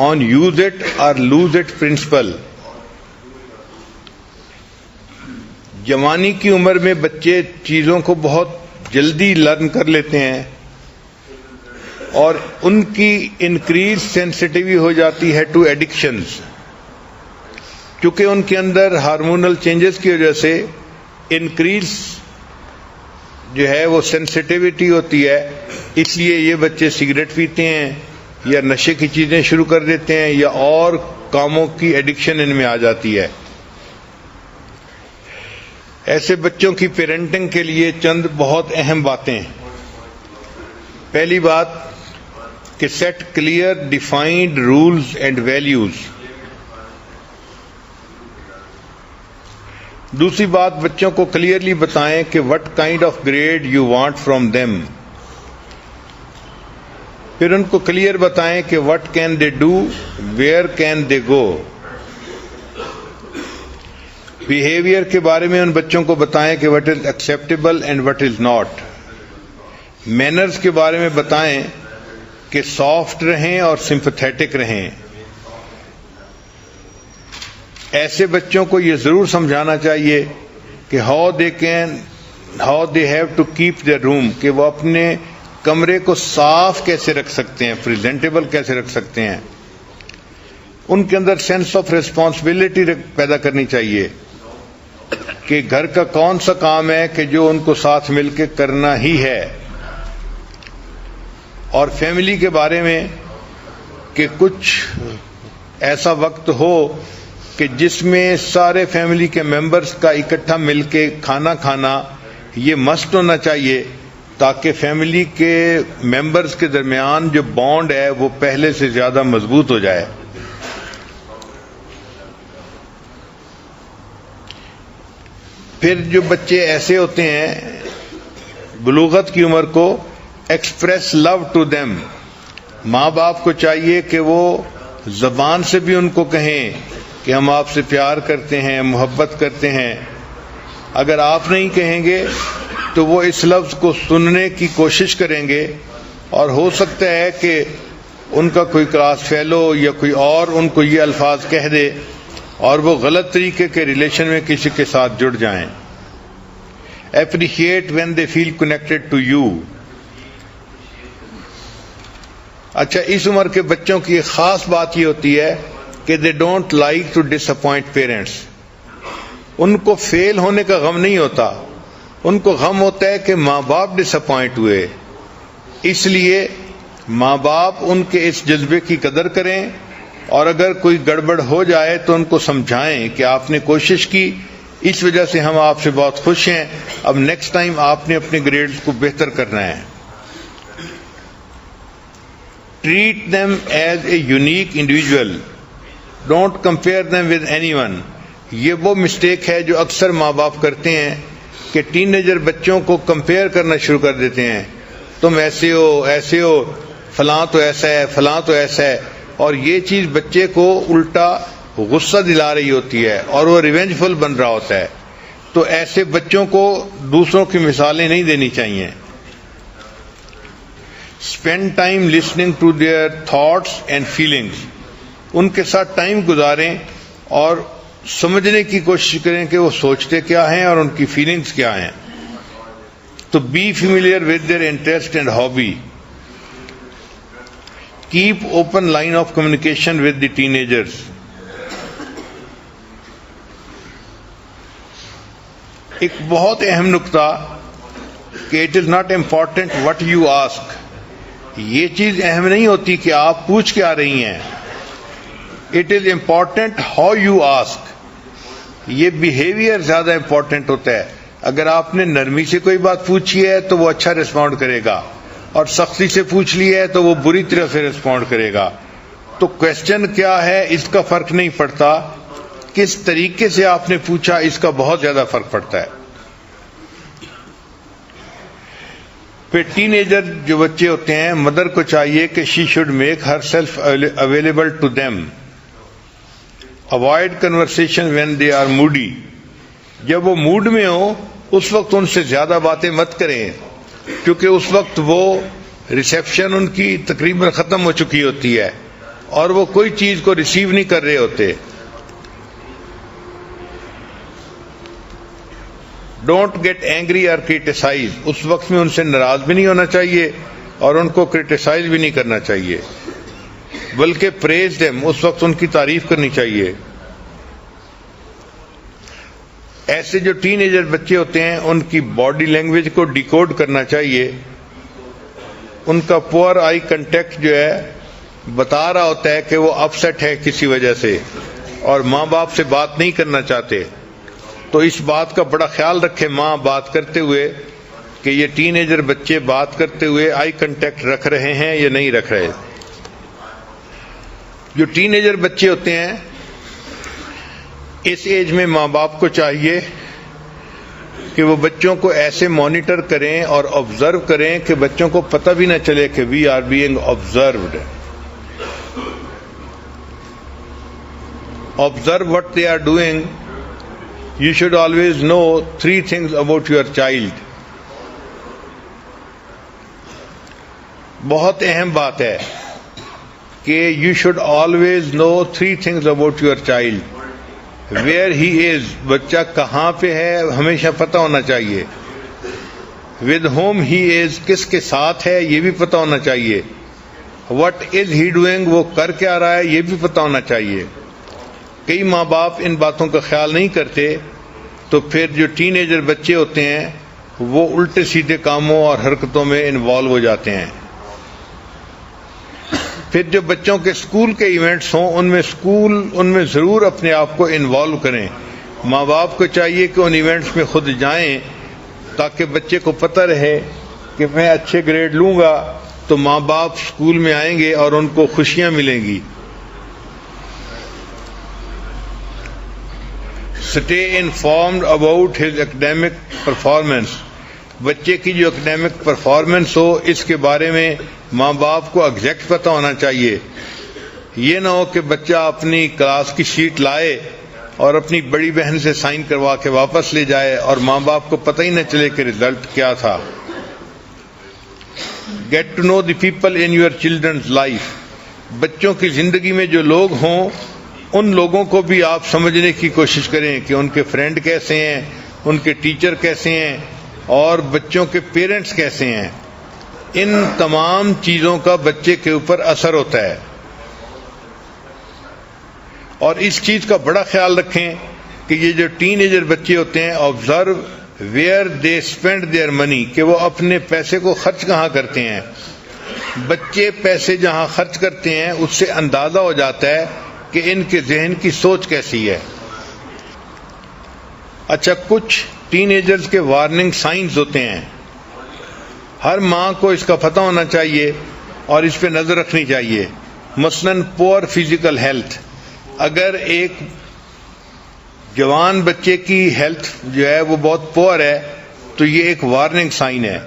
on use it اور لوز اٹ پرنسپل. جوانی کی عمر میں بچے چیزوں کو بہت جلدی لرن کر لیتے ہیں اور ان کی انکریز سینسٹیوٹی ہو جاتی ہے ٹو ایڈکشنز. کیونکہ ان کے اندر ہارمونل چینجز کی وجہ سے انکریز جو ہے وہ سینسٹیوٹی ہوتی ہے, اس لیے یہ بچے سگریٹ پیتے ہیں یا نشے کی چیزیں شروع کر دیتے ہیں یا اور کاموں کی ایڈکشن ان میں آ جاتی ہے. ایسے بچوں کی پیرنٹنگ کے لیے چند بہت اہم باتیں. پہلی بات کہ set clear defined rules and values. دوسری بات بچوں کو کلیئرلی بتائیں کہ what kind of grade you want from them. پھر ان کو کلیئر بتائیں کہ what can they do, where can they go. Behaviour کے بارے میں ان بچوں کو بتائیں کہ what is acceptable and what is not. Manners کے بارے میں بتائیں کہ سافٹ رہیں اور سمپتھیٹک رہیں. ایسے بچوں کو یہ ضرور سمجھانا چاہیے کہ how they have to keep their room, کہ وہ اپنے کمرے کو صاف کیسے رکھ سکتے ہیں, پریزنٹیبل کیسے رکھ سکتے ہیں. ان کے اندر سینس آف ریسپانسبلٹی پیدا کرنی چاہیے کہ گھر کا کون سا کام ہے کہ جو ان کو ساتھ مل کے کرنا ہی ہے. اور فیملی کے بارے میں کہ کچھ ایسا وقت ہو کہ جس میں سارے فیملی کے ممبرز کا اکٹھا مل کے کھانا کھانا یہ مسٹ ہونا چاہیے. تاکہ فیملی کے ممبرز کے درمیان جو بانڈ ہے وہ پہلے سے زیادہ مضبوط ہو جائے. پھر جو بچے ایسے ہوتے ہیں بلوغت کی عمر کو، ایکسپریس لو ٹو دیم، ماں باپ کو چاہیے کہ وہ زبان سے بھی ان کو کہیں کہ ہم آپ سے پیار کرتے ہیں، محبت کرتے ہیں. اگر آپ نہیں کہیں گے تو وہ اس لفظ کو سننے کی کوشش کریں گے، اور ہو سکتا ہے کہ ان کا کوئی کلاس فیلو یا کوئی اور ان کو یہ الفاظ کہہ دے اور وہ غلط طریقے کے ریلیشن میں کسی کے ساتھ جڑ جائیں. Appreciate when they feel connected to you. اچھا، اس عمر کے بچوں کی ایک خاص بات یہ ہوتی ہے کہ they don't like to disappoint parents. ان کو فیل ہونے کا غم نہیں ہوتا، ان کو غم ہوتا ہے کہ ماں باپ ڈس اپوائنٹ ہوئے. اس لیے ماں باپ ان کے اس جذبے کی قدر کریں، اور اگر کوئی گڑبڑ ہو جائے تو ان کو سمجھائیں کہ آپ نے کوشش کی، اس وجہ سے ہم آپ سے بہت خوش ہیں، اب نیکسٹ ٹائم آپ نے اپنے گریڈز کو بہتر کرنا ہے. Treat them as a unique individual, don't compare them with anyone. یہ وہ مسٹیک ہے جو اکثر ماں باپ کرتے ہیں کہ ٹین ایجر بچوں کو کمپیئر کرنا شروع کر دیتے ہیں. تم ایسے ہو، فلاں تو ایسا ہے، فلاں تو ایسا ہے، اور یہ چیز بچے کو الٹا غصہ دلا رہی ہوتی ہے اور وہ ریونجفل بن رہا ہوتا ہے. تو ایسے بچوں کو دوسروں کی مثالیں نہیں دینی چاہیے. Spend time listening to their thoughts and feelings. ان کے ساتھ ٹائم گزاریں اور سمجھنے کی کوشش کریں کہ وہ سوچتے کیا ہیں اور ان کی فیلنگز کیا ہیں. تو be familiar with their interest and hobby. Keep open line of communication with the teenagers. ایک بہت اہم نقطہ کہ it is not important what you ask. یہ چیز اہم نہیں ہوتی کہ آپ پوچھ کے آ رہی ہیں، it is important how you ask. یہ بیہیویئر زیادہ امپورٹنٹ ہوتا ہے. اگر آپ نے نرمی سے کوئی بات پوچھی ہے تو وہ اچھا رسپونڈ کرے گا، اور سختی سے پوچھ لی ہے تو وہ بری طرح سے رسپونڈ کرے گا. تو کوشچن کیا ہے اس کا فرق نہیں پڑتا، کس طریقے سے آپ نے پوچھا اس کا بہت زیادہ فرق پڑتا ہے. پھر ٹین ایجر جو بچے ہوتے ہیں، مدر کو چاہیے کہ she should make herself available to them. Avoid conversation when they are moody. جب وہ موڈ میں ہو اس وقت ان سے زیادہ باتیں مت کریں، کیونکہ اس وقت وہ ریسیپشن ان کی تقریباً ختم ہو چکی ہوتی ہے اور وہ کوئی چیز کو ریسیو نہیں کر رہے ہوتے. ڈونٹ گیٹ اینگری اور کریٹیسائز. اس وقت میں ان سے ناراض بھی نہیں ہونا چاہیے اور ان کو کریٹیسائز بھی نہیں کرنا چاہیے، بلکہ پریز دیم، اس وقت ان کی تعریف کرنی چاہیے. ایسے جو ٹین ایجر بچے ہوتے ہیں ان کی باڈی لینگویج کو ڈیکوڈ کرنا چاہیے. ان کا پور آئی کنٹیکٹ جو ہے بتا رہا ہوتا ہے کہ وہ اپسیٹ ہے کسی وجہ سے اور ماں باپ سے بات نہیں کرنا چاہتے. تو اس بات کا بڑا خیال رکھے ماں بات کرتے ہوئے کہ یہ ٹین ایجر بچے بات کرتے ہوئے آئی کنٹیکٹ رکھ رہے ہیں یا نہیں رکھ رہے. جو ٹین ایجر بچے ہوتے ہیں اس ایج میں ماں باپ کو چاہیے کہ وہ بچوں کو ایسے مانیٹر کریں اور آبزرو کریں کہ بچوں کو پتہ بھی نہ چلے کہ we are being observed. Observe what they are doing. You should always know 3 things about your child. بہت اہم بات ہے کہ you should always know 3 things about your child. Where he is, بچہ کہاں پہ ہے ہمیشہ پتہ ہونا چاہیے. With whom he is, کس کے ساتھ ہے یہ بھی پتہ ہونا چاہیے. What is he doing, وہ کر کے آ رہا ہے یہ بھی پتہ ہونا چاہیے. کئی ماں باپ ان باتوں کا خیال نہیں کرتے تو پھر جو ٹین ایجر بچے ہوتے ہیں وہ الٹے سیدھے کاموں اور حرکتوں میں انوالو ہو جاتے ہیں. پھر جو بچوں کے اسکول کے ایونٹس ہوں ان میں ضرور اپنے آپ کو انوالو کریں. ماں باپ کو چاہیے کہ ان ایونٹس میں خود جائیں تاکہ بچے کو پتہ رہے کہ میں اچھے گریڈ لوں گا تو ماں باپ اسکول میں آئیں گے اور ان کو خوشیاں ملیں گی. Stay informed about his academic performance. بچے کی جو اکیڈیمک پرفارمنس ہو اس کے بارے میں ماں باپ کو ایگزیکٹ پتہ ہونا چاہیے. یہ نہ ہو کہ بچہ اپنی کلاس کی شیٹ لائے اور اپنی بڑی بہن سے سائن کروا کے واپس لے جائے اور ماں باپ کو پتہ ہی نہ چلے کہ رزلٹ کیا تھا. Get to know the people in your childrens life. بچوں کی زندگی میں جو لوگ ہوں ان لوگوں کو بھی آپ سمجھنے کی کوشش کریں کہ ان کے فرینڈ کیسے ہیں, ان کے ٹیچر کیسے ہیں اور بچوں کے پیرنٹس کیسے ہیں. ان تمام چیزوں کا بچے کے اوپر اثر ہوتا ہے. اور اس چیز کا بڑا خیال رکھیں کہ یہ جو ٹین ایجر بچے ہوتے ہیں, observe where they spend their money, کہ وہ اپنے پیسے کو خرچ کہاں کرتے ہیں. بچے پیسے جہاں خرچ کرتے ہیں اس سے اندازہ ہو جاتا ہے کہ ان کے ذہن کی سوچ کیسی ہے. اچھا, کچھ ٹین ایجرز کے وارننگ سائنز ہوتے ہیں. ہر ماں کو اس کا پتہ ہونا چاہیے اور اس پہ نظر رکھنی چاہیے. مثلاً پور فزیکل ہیلتھ. اگر ایک جوان بچے کی ہیلتھ جو ہے وہ بہت پور ہے تو یہ ایک وارننگ سائن ہے.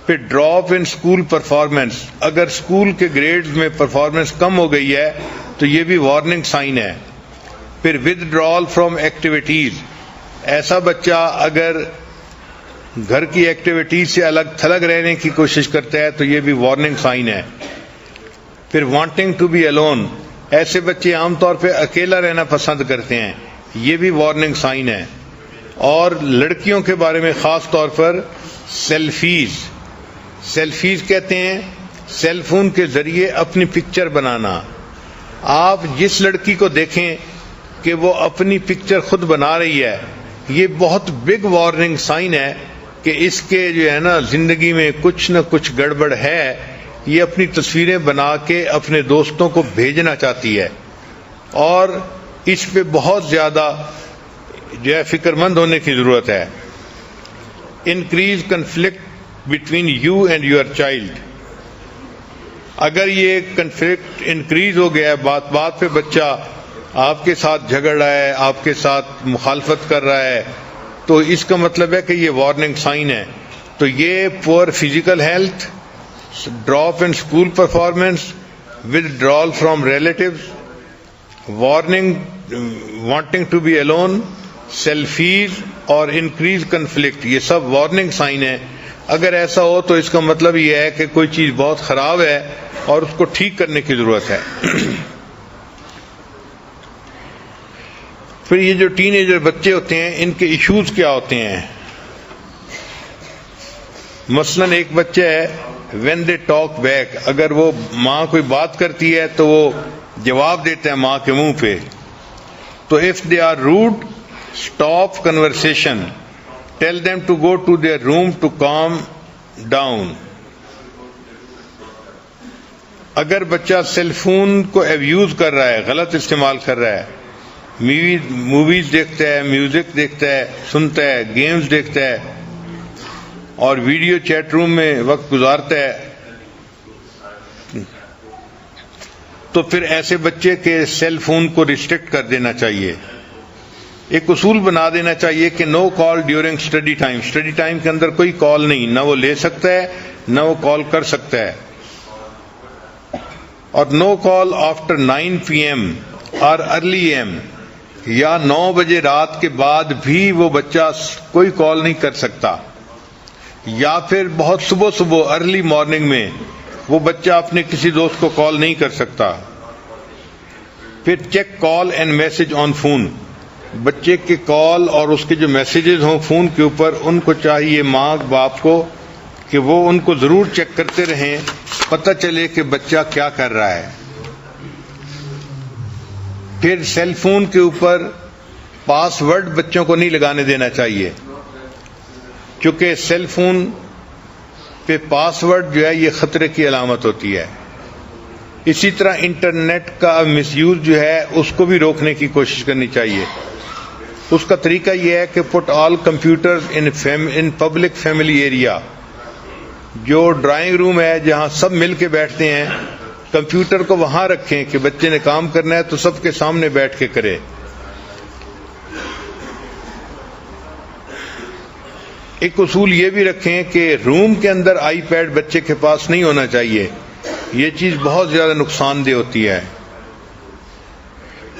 پھر ڈراپ ان اسکول پرفارمنس. اگر اسکول کے گریڈز میں پرفارمنس کم ہو گئی ہے تو یہ بھی وارننگ سائن ہے. پھر ود ڈرال فرام ایکٹیویٹیز. ایسا بچہ اگر گھر کی ایکٹیویٹیز سے الگ تھلگ رہنے کی کوشش کرتا ہے تو یہ بھی وارننگ سائن ہے. پھر وانٹنگ ٹو بی الون. ایسے بچے عام طور پہ اکیلا رہنا پسند کرتے ہیں, یہ بھی وارننگ سائن ہے. اور لڑکیوں کے بارے میں خاص طور پر سیلفیز. سیلفیز کہتے ہیں سیل فون کے ذریعے اپنی پکچر بنانا. آپ جس لڑکی کو دیکھیں کہ وہ اپنی پکچر خود بنا رہی ہے, یہ بہت بگ وارننگ سائن ہے کہ اس کے جو ہے نا زندگی میں کچھ نہ کچھ گڑبڑ ہے. یہ اپنی تصویریں بنا کے اپنے دوستوں کو بھیجنا چاہتی ہے اور اس پہ بہت زیادہ جو ہے فکر مند ہونے کی ضرورت ہے. Increase conflict between you and your child. اگر یہ کنفلکٹ انکریز ہو گیا ہے, بات بات پہ بچہ آپ کے ساتھ جھگڑ رہا ہے, آپ کے ساتھ مخالفت کر رہا ہے, تو اس کا مطلب ہے کہ یہ وارننگ سائن ہے. تو یہ poor physical health, drop in school performance, withdrawal from relatives, wanting to be alone, selfies اور انکریز کنفلکٹ, یہ سب وارننگ سائن ہے. اگر ایسا ہو تو اس کا مطلب یہ ہے کہ کوئی چیز بہت خراب ہے اور اس کو ٹھیک کرنے کی ضرورت ہے. پھر یہ جو ٹین ایجر بچے ہوتے ہیں ان کے ایشوز کیا ہوتے ہیں. مثلاً ایک بچہ ہے وین دے ٹاک بیک, اگر وہ ماں کوئی بات کرتی ہے تو وہ جواب دیتا ہے ماں کے منہ پہ. تو if they are rude stop conversation, tell them to go to their room to calm down. اگر بچہ سیل فون کو ایبیوز کر رہا ہے, غلط استعمال کر رہا ہے, موویز دیکھتا ہے, میوزک دیکھتا ہے, سنتا ہے, گیمز دیکھتا ہے اور ویڈیو چیٹ روم میں وقت گزارتا ہے, تو پھر ایسے بچے کے سیل فون کو ریسٹرکٹ کر دینا چاہیے. ایک اصول بنا دینا چاہیے کہ no call during study time. Study time کے اندر کوئی کال نہیں, نہ وہ لے سکتا ہے نہ وہ کال کر سکتا ہے. اور نو کال آفٹر 9 PM اور ارلی AM, یا 9 بجے رات کے بعد بھی وہ بچہ کوئی کال نہیں کر سکتا. یا پھر بہت صبح ارلی مارننگ میں وہ بچہ اپنے کسی دوست کو کال نہیں کر سکتا. پھر check call and message on phone. بچے کے کال اور اس کے جو میسیجز ہوں فون کے اوپر, ان کو چاہیے ماں باپ کو کہ وہ ان کو ضرور چیک کرتے رہیں, پتہ چلے کہ بچہ کیا کر رہا ہے. پھر سیل فون کے اوپر پاس ورڈ بچوں کو نہیں لگانے دینا چاہیے, کیونکہ سیل فون پہ پاس ورڈ جو ہے یہ خطرے کی علامت ہوتی ہے. اسی طرح انٹرنیٹ کا مس یوز جو ہے اس کو بھی روکنے کی کوشش کرنی چاہیے. اس کا طریقہ یہ ہے کہ put all computers in public family area. جو ڈرائنگ روم ہے جہاں سب مل کے بیٹھتے ہیں، کمپیوٹر کو وہاں رکھیں کہ بچے نے کام کرنا ہے تو سب کے سامنے بیٹھ کے کرے. ایک اصول یہ بھی رکھیں کہ روم کے اندر آئی پیڈ بچے کے پاس نہیں ہونا چاہیے، یہ چیز بہت زیادہ نقصان دہ ہوتی ہے.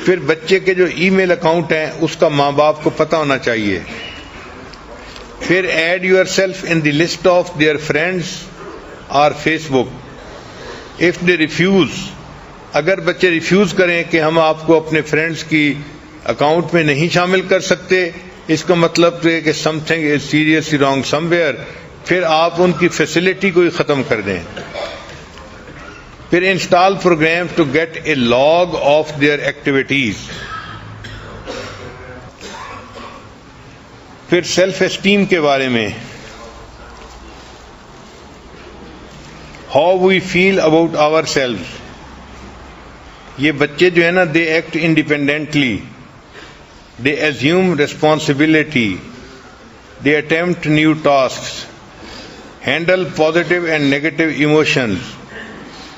پھر بچے کے جو ای میل اکاؤنٹ ہیں اس کا ماں باپ کو پتہ ہونا چاہیے. پھر add yourself in the list of their friends اور Facebook. If they refuse, اگر بچے ریفیوز کریں کہ ہم آپ کو اپنے فرینڈس کی اکاؤنٹ میں نہیں شامل کر سکتے، اس کا مطلب ہے کہ some thing is seriously wrong some where, پھر آپ ان کی فیسلٹی کو ہی ختم کر دیں. پھر install program to get a log of their activities. پھر سیلف اسٹیم کے بارے میں، how we feel about our self. یہ بچے جو ہے نا، they act independently, they assume responsibility, they attempt new tasks, handle positive and negative emotions.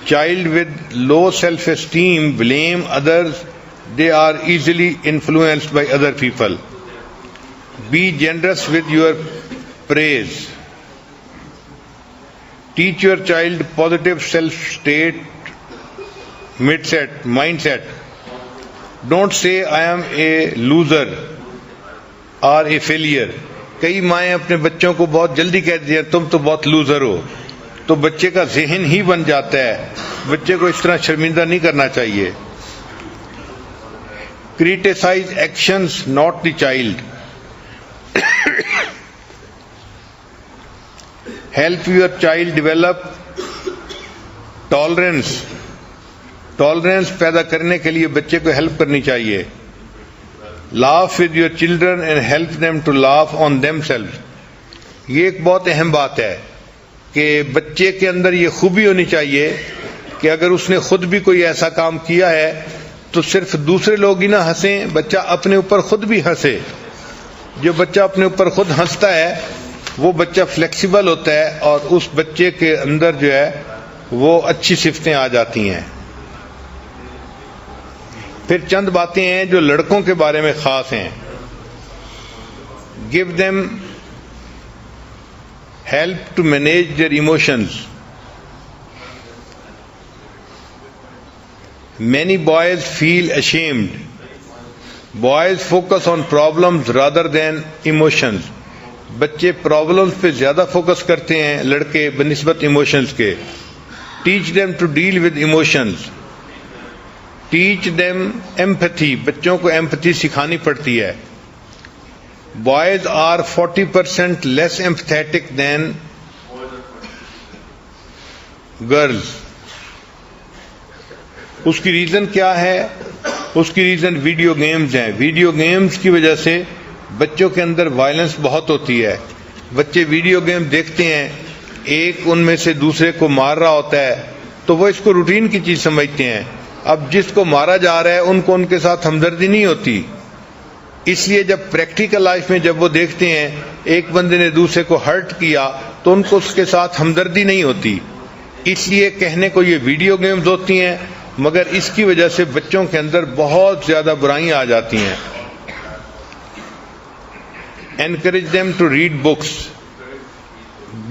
Child with low self-esteem blame others. They are easily influenced by other people. Be generous with your praise. Teach your child positive self-state mindset. Don't say I am a loser or a failure. کئی مائیں اپنے بچوں کو بہت جلدی کہتی ہیں تم تو بہت لوزر ہو، تو بچے کا ذہن ہی بن جاتا ہے. بچے کو اس طرح شرمندہ نہیں کرنا چاہیے. Criticise actions not the child. Help your child develop tolerance. Tolerance پیدا کرنے کے لیے بچے کو ہیلپ کرنی چاہیے. Laugh with your children and help them to laugh on them self. یہ ایک بہت اہم بات ہے کہ بچے کے اندر یہ خوبی ہونی چاہیے کہ اگر اس نے خود بھی کوئی ایسا کام کیا ہے تو صرف دوسرے لوگ ہی نہ ہنسیں، بچہ اپنے اوپر خود بھی ہنسے. جو بچہ اپنے اوپر خود ہنستا ہے وہ بچہ فلیکسیبل ہوتا ہے اور اس بچے کے اندر جو ہے وہ اچھی صفتیں آ جاتی ہیں. پھر چند باتیں ہیں جو لڑکوں کے بارے میں خاص ہیں. Give them help to manage their emotions. Many boys feel ashamed. Boys focus on problems rather than emotions. بچے problems پہ زیادہ فوکس کرتے ہیں لڑکے بنسبت ایموشنز کے. Teach them to deal with emotions. Teach them empathy. بچوں کو empathy سکھانی پڑتی ہے. Boys are 40% less empathetic than girls. اس کی ریزن کیا ہے؟ اس کی ریزن ویڈیو گیمز ہیں. ویڈیو گیمز کی وجہ سے بچوں کے اندر وائلنس بہت ہوتی ہے. بچے ویڈیو گیم دیکھتے ہیں، ایک ان میں سے دوسرے کو مار رہا ہوتا ہے تو وہ اس کو روٹین کی چیز سمجھتے ہیں. اب جس کو مارا جا رہا ہے ان کو ان کے ساتھ ہمدردی نہیں ہوتی. اس لیے جب پریکٹیکل لائف میں جب وہ دیکھتے ہیں ایک بندے نے دوسرے کو ہرٹ کیا تو ان کو اس کے ساتھ ہمدردی نہیں ہوتی. اس لیے کہنے کو یہ ویڈیو گیمز ہوتی ہیں، مگر اس کی وجہ سے بچوں کے اندر بہت زیادہ برائیاں آ جاتی ہیں. Encourage them to read books.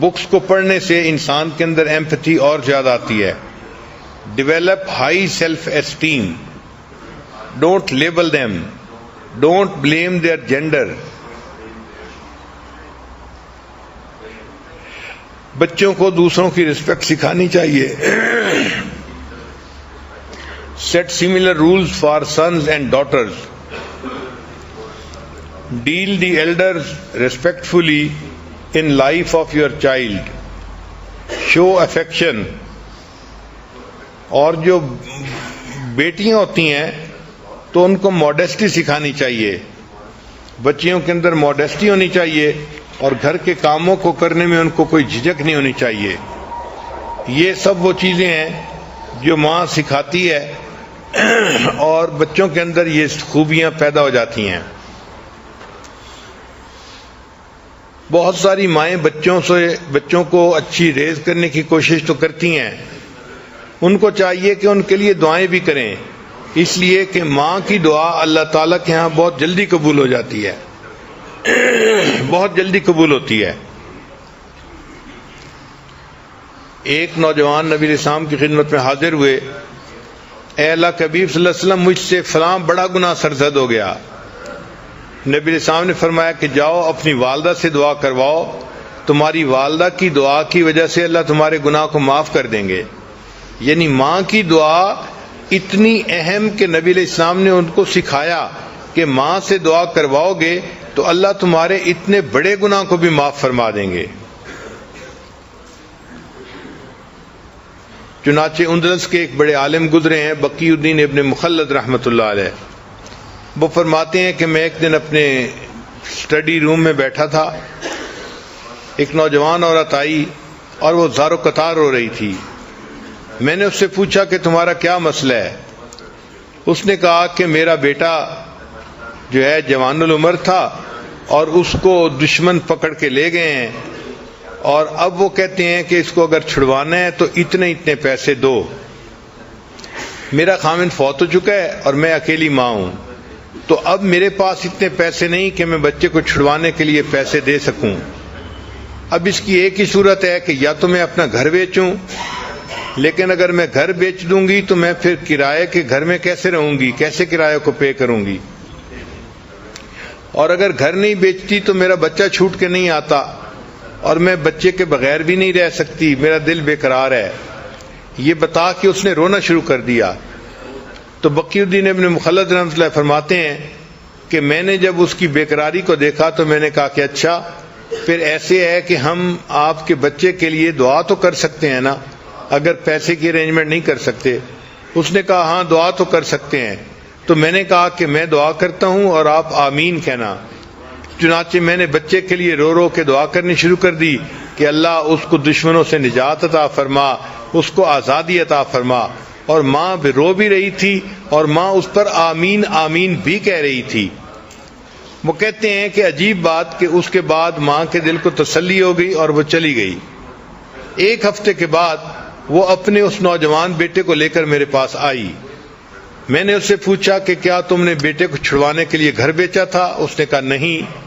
Books کو پڑھنے سے انسان کے اندر ایمپتھی اور زیادہ آتی ہے. Develop high self esteem. Don't label them. Don't blame their gender. بچوں کو دوسروں کی رسپیکٹ سکھانی چاہیے. Set similar rules for sons and daughters. Deal the elders respectfully in life of your child. Show affection. اور جو بیٹیاں ہوتی ہیں تو ان کو ماڈیسٹی سکھانی چاہیے. بچیوں کے اندر ماڈیسٹی ہونی چاہیے اور گھر کے کاموں کو کرنے میں ان کو کوئی جھجک نہیں ہونی چاہیے. یہ سب وہ چیزیں ہیں جو ماں سکھاتی ہے اور بچوں کے اندر یہ خوبیاں پیدا ہو جاتی ہیں. بہت ساری مائیں بچوں کو اچھی ریز کرنے کی کوشش تو کرتی ہیں، ان کو چاہیے کہ ان کے لیے دعائیں بھی کریں، اس لیے کہ ماں کی دعا اللہ تعالیٰ کے ہاں بہت جلدی قبول ہو جاتی ہے، بہت جلدی قبول ہوتی ہے۔ ایک نوجوان نبی علیہ السلام کی خدمت میں حاضر ہوئے، اے اللہ کے حبیب صلی اللہ علیہ وسلم، مجھ سے فلاں بڑا گناہ سرزد ہو گیا۔ نبی علیہ السلام نے فرمایا کہ جاؤ اپنی والدہ سے دعا کرواؤ، تمہاری والدہ کی دعا کی وجہ سے اللہ تمہارے گناہ کو معاف کر دیں گے۔ یعنی ماں کی دعا اتنی اہم کہ نبی علیہ السلام نے ان کو سکھایا کہ ماں سے دعا کرواؤ گے تو اللہ تمہارے اتنے بڑے گناہ کو بھی معاف فرما دیں گے۔ چنانچہ اندلس کے ایک بڑے عالم گزرے ہیں، بقی الدین ابن مخلد رحمۃ اللہ علیہ، وہ فرماتے ہیں کہ میں ایک دن اپنے اسٹڈی روم میں بیٹھا تھا، ایک نوجوان عورت آئی اور وہ زار و قطار رو رہی تھی۔ میں نے اس سے پوچھا کہ تمہارا کیا مسئلہ ہے؟ اس نے کہا کہ میرا بیٹا جو ہے جوان العمر تھا اور اس کو دشمن پکڑ کے لے گئے ہیں، اور اب وہ کہتے ہیں کہ اس کو اگر چھڑوانا ہے تو اتنے اتنے پیسے دو۔ میرا خامند فوت ہو چکا ہے اور میں اکیلی ماں ہوں، تو اب میرے پاس اتنے پیسے نہیں کہ میں بچے کو چھڑوانے کے لیے پیسے دے سکوں۔ اب اس کی ایک ہی صورت ہے کہ یا تو میں اپنا گھر بیچوں، لیکن اگر میں گھر بیچ دوں گی تو میں پھر کرائے کے گھر میں کیسے رہوں گی، کیسے کرایہ کو پے کروں گی، اور اگر گھر نہیں بیچتی تو میرا بچہ چھوٹ کے نہیں آتا اور میں بچے کے بغیر بھی نہیں رہ سکتی، میرا دل بے قرار ہے۔ یہ بتا کہ اس نے رونا شروع کر دیا۔ تو بقی الدین ابن مخلد رحمۃ اللہ فرماتے ہیں کہ میں نے جب اس کی بے قراری کو دیکھا تو میں نے کہا کہ اچھا پھر ایسے ہے کہ ہم آپ کے بچے کے لیے دعا تو کر سکتے ہیں نا، اگر پیسے کی ارینجمنٹ نہیں کر سکتے۔ اس نے کہا ہاں دعا تو کر سکتے ہیں۔ تو میں نے کہا کہ میں دعا کرتا ہوں اور آپ آمین کہنا۔ چنانچہ میں نے بچے کے لیے رو رو کے دعا کرنی شروع کر دی کہ اللہ اس کو دشمنوں سے نجات عطا فرما، اس کو آزادی عطا فرما، اور ماں بھی رو بھی رہی تھی اور ماں اس پر آمین آمین بھی کہہ رہی تھی۔ وہ کہتے ہیں کہ عجیب بات کہ اس کے بعد ماں کے دل کو تسلی ہو گئی اور وہ چلی گئی۔ ایک ہفتے کے بعد وہ اپنے اس نوجوان بیٹے کو لے کر میرے پاس آئی۔ میں نے اس سے پوچھا کہ کیا تم نے بیٹے کو چھڑوانے کے لیے گھر بیچا تھا؟ اس نے کہا نہیں۔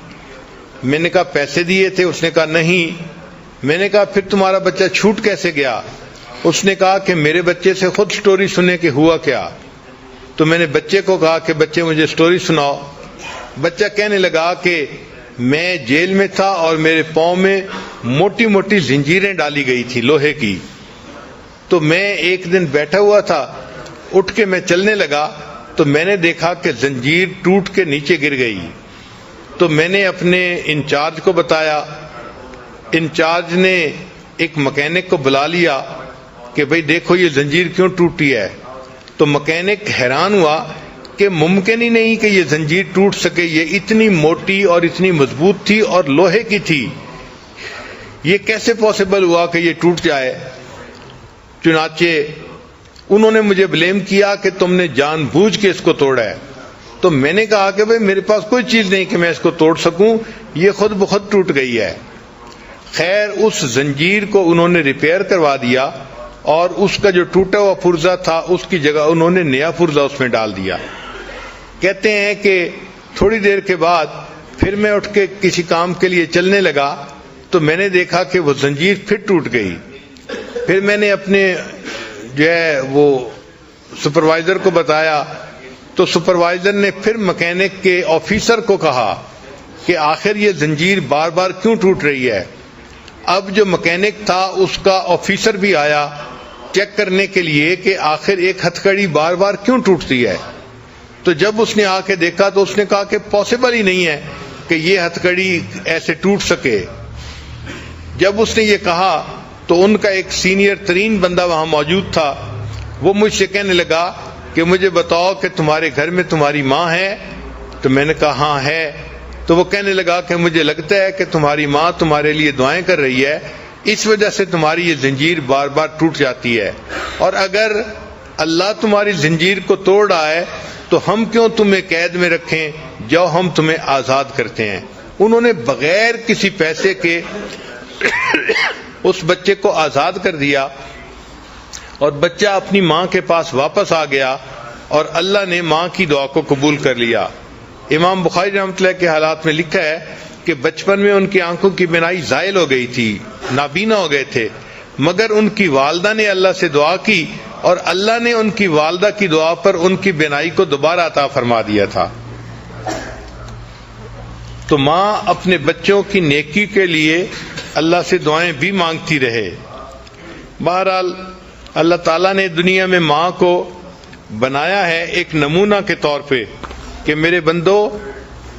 میں نے کہا پیسے دیے تھے؟ اس نے کہا نہیں۔ میں نے کہا پھر تمہارا بچہ چھوٹ کیسے گیا؟ اس نے کہا کہ میرے بچے سے خود سٹوری سننے کے ہوا کیا۔ تو میں نے بچے کو کہا کہ بچے مجھے سٹوری سناؤ۔ بچہ کہنے لگا کہ میں جیل میں تھا اور میرے پاؤں میں موٹی موٹی زنجیریں ڈالی گئی تھی لوہے کی، تو میں ایک دن بیٹھا ہوا تھا، اٹھ کے میں چلنے لگا تو میں نے دیکھا کہ زنجیر ٹوٹ کے نیچے گر گئی۔ تو میں نے اپنے انچارج کو بتایا، انچارج نے ایک مکینک کو بلا لیا کہ بھئی دیکھو یہ زنجیر کیوں ٹوٹی ہے۔ تو مکینک حیران ہوا کہ ممکن ہی نہیں کہ یہ زنجیر ٹوٹ سکے، یہ اتنی موٹی اور اتنی مضبوط تھی اور لوہے کی تھی، یہ کیسے پاسبل ہوا کہ یہ ٹوٹ جائے۔ چنانچہ انہوں نے مجھے بلیم کیا کہ تم نے جان بوجھ کے اس کو توڑا ہے۔ تو میں نے کہا کہ بھئی میرے پاس کوئی چیز نہیں کہ میں اس کو توڑ سکوں، یہ خود بخود ٹوٹ گئی ہے۔ خیر اس زنجیر کو انہوں نے ریپیئر کروا دیا اور اس کا جو ٹوٹا ہوا پرزہ تھا اس کی جگہ انہوں نے نیا پرزہ اس میں ڈال دیا۔ کہتے ہیں کہ تھوڑی دیر کے بعد پھر میں اٹھ کے کسی کام کے لیے چلنے لگا تو میں نے دیکھا کہ وہ زنجیر پھر ٹوٹ گئی۔ پھر میں نے اپنے جو ہے وہ سپروائزر کو بتایا تو سپروائزر نے پھر مکینک کے آفیسر کو کہا کہ آخر یہ زنجیر بار بار کیوں ٹوٹ رہی ہے۔ اب جو مکینک تھا اس کا آفیسر بھی آیا چیک کرنے کے لیے کہ آخر ایک ہتھکڑی بار بار کیوں ٹوٹتی ہے۔ تو جب اس نے آ کے دیکھا تو اس نے کہا کہ پاسبل ہی نہیں ہے کہ یہ ہتھکڑی ایسے ٹوٹ سکے۔ جب اس نے یہ کہا تو ان کا ایک سینئر ترین بندہ وہاں موجود تھا، وہ مجھ سے کہنے لگا کہ مجھے بتاؤ کہ تمہارے گھر میں تمہاری ماں ہے؟ تو میں نے کہا ہاں ہے۔ تو وہ کہنے لگا کہ مجھے لگتا ہے کہ تمہاری ماں تمہارے لیے دعائیں کر رہی ہے، اس وجہ سے تمہاری یہ زنجیر بار بار ٹوٹ جاتی ہے، اور اگر اللہ تمہاری زنجیر کو توڑ رہا ہے تو ہم کیوں تمہیں قید میں رکھیں، جاؤ ہم تمہیں آزاد کرتے ہیں۔ انہوں نے بغیر کسی پیسے کے اس بچے کو آزاد کر دیا اور بچہ اپنی ماں کے پاس واپس آ گیا اور اللہ نے ماں کی دعا کو قبول کر لیا۔ امام بخاری رحمۃ اللہ کے حالات میں لکھا ہے کہ بچپن میں ان کی آنکھوں کی بینائی زائل ہو گئی تھی، نابینا ہو گئے تھے، مگر ان کی والدہ نے اللہ سے دعا کی اور اللہ نے ان کی والدہ کی دعا پر ان کی بینائی کو دوبارہ عطا فرما دیا تھا۔ تو ماں اپنے بچوں کی نیکی کے لیے اللہ سے دعائیں بھی مانگتی رہے۔ بہرحال اللہ تعالیٰ نے دنیا میں ماں کو بنایا ہے ایک نمونہ کے طور پہ کہ میرے بندو،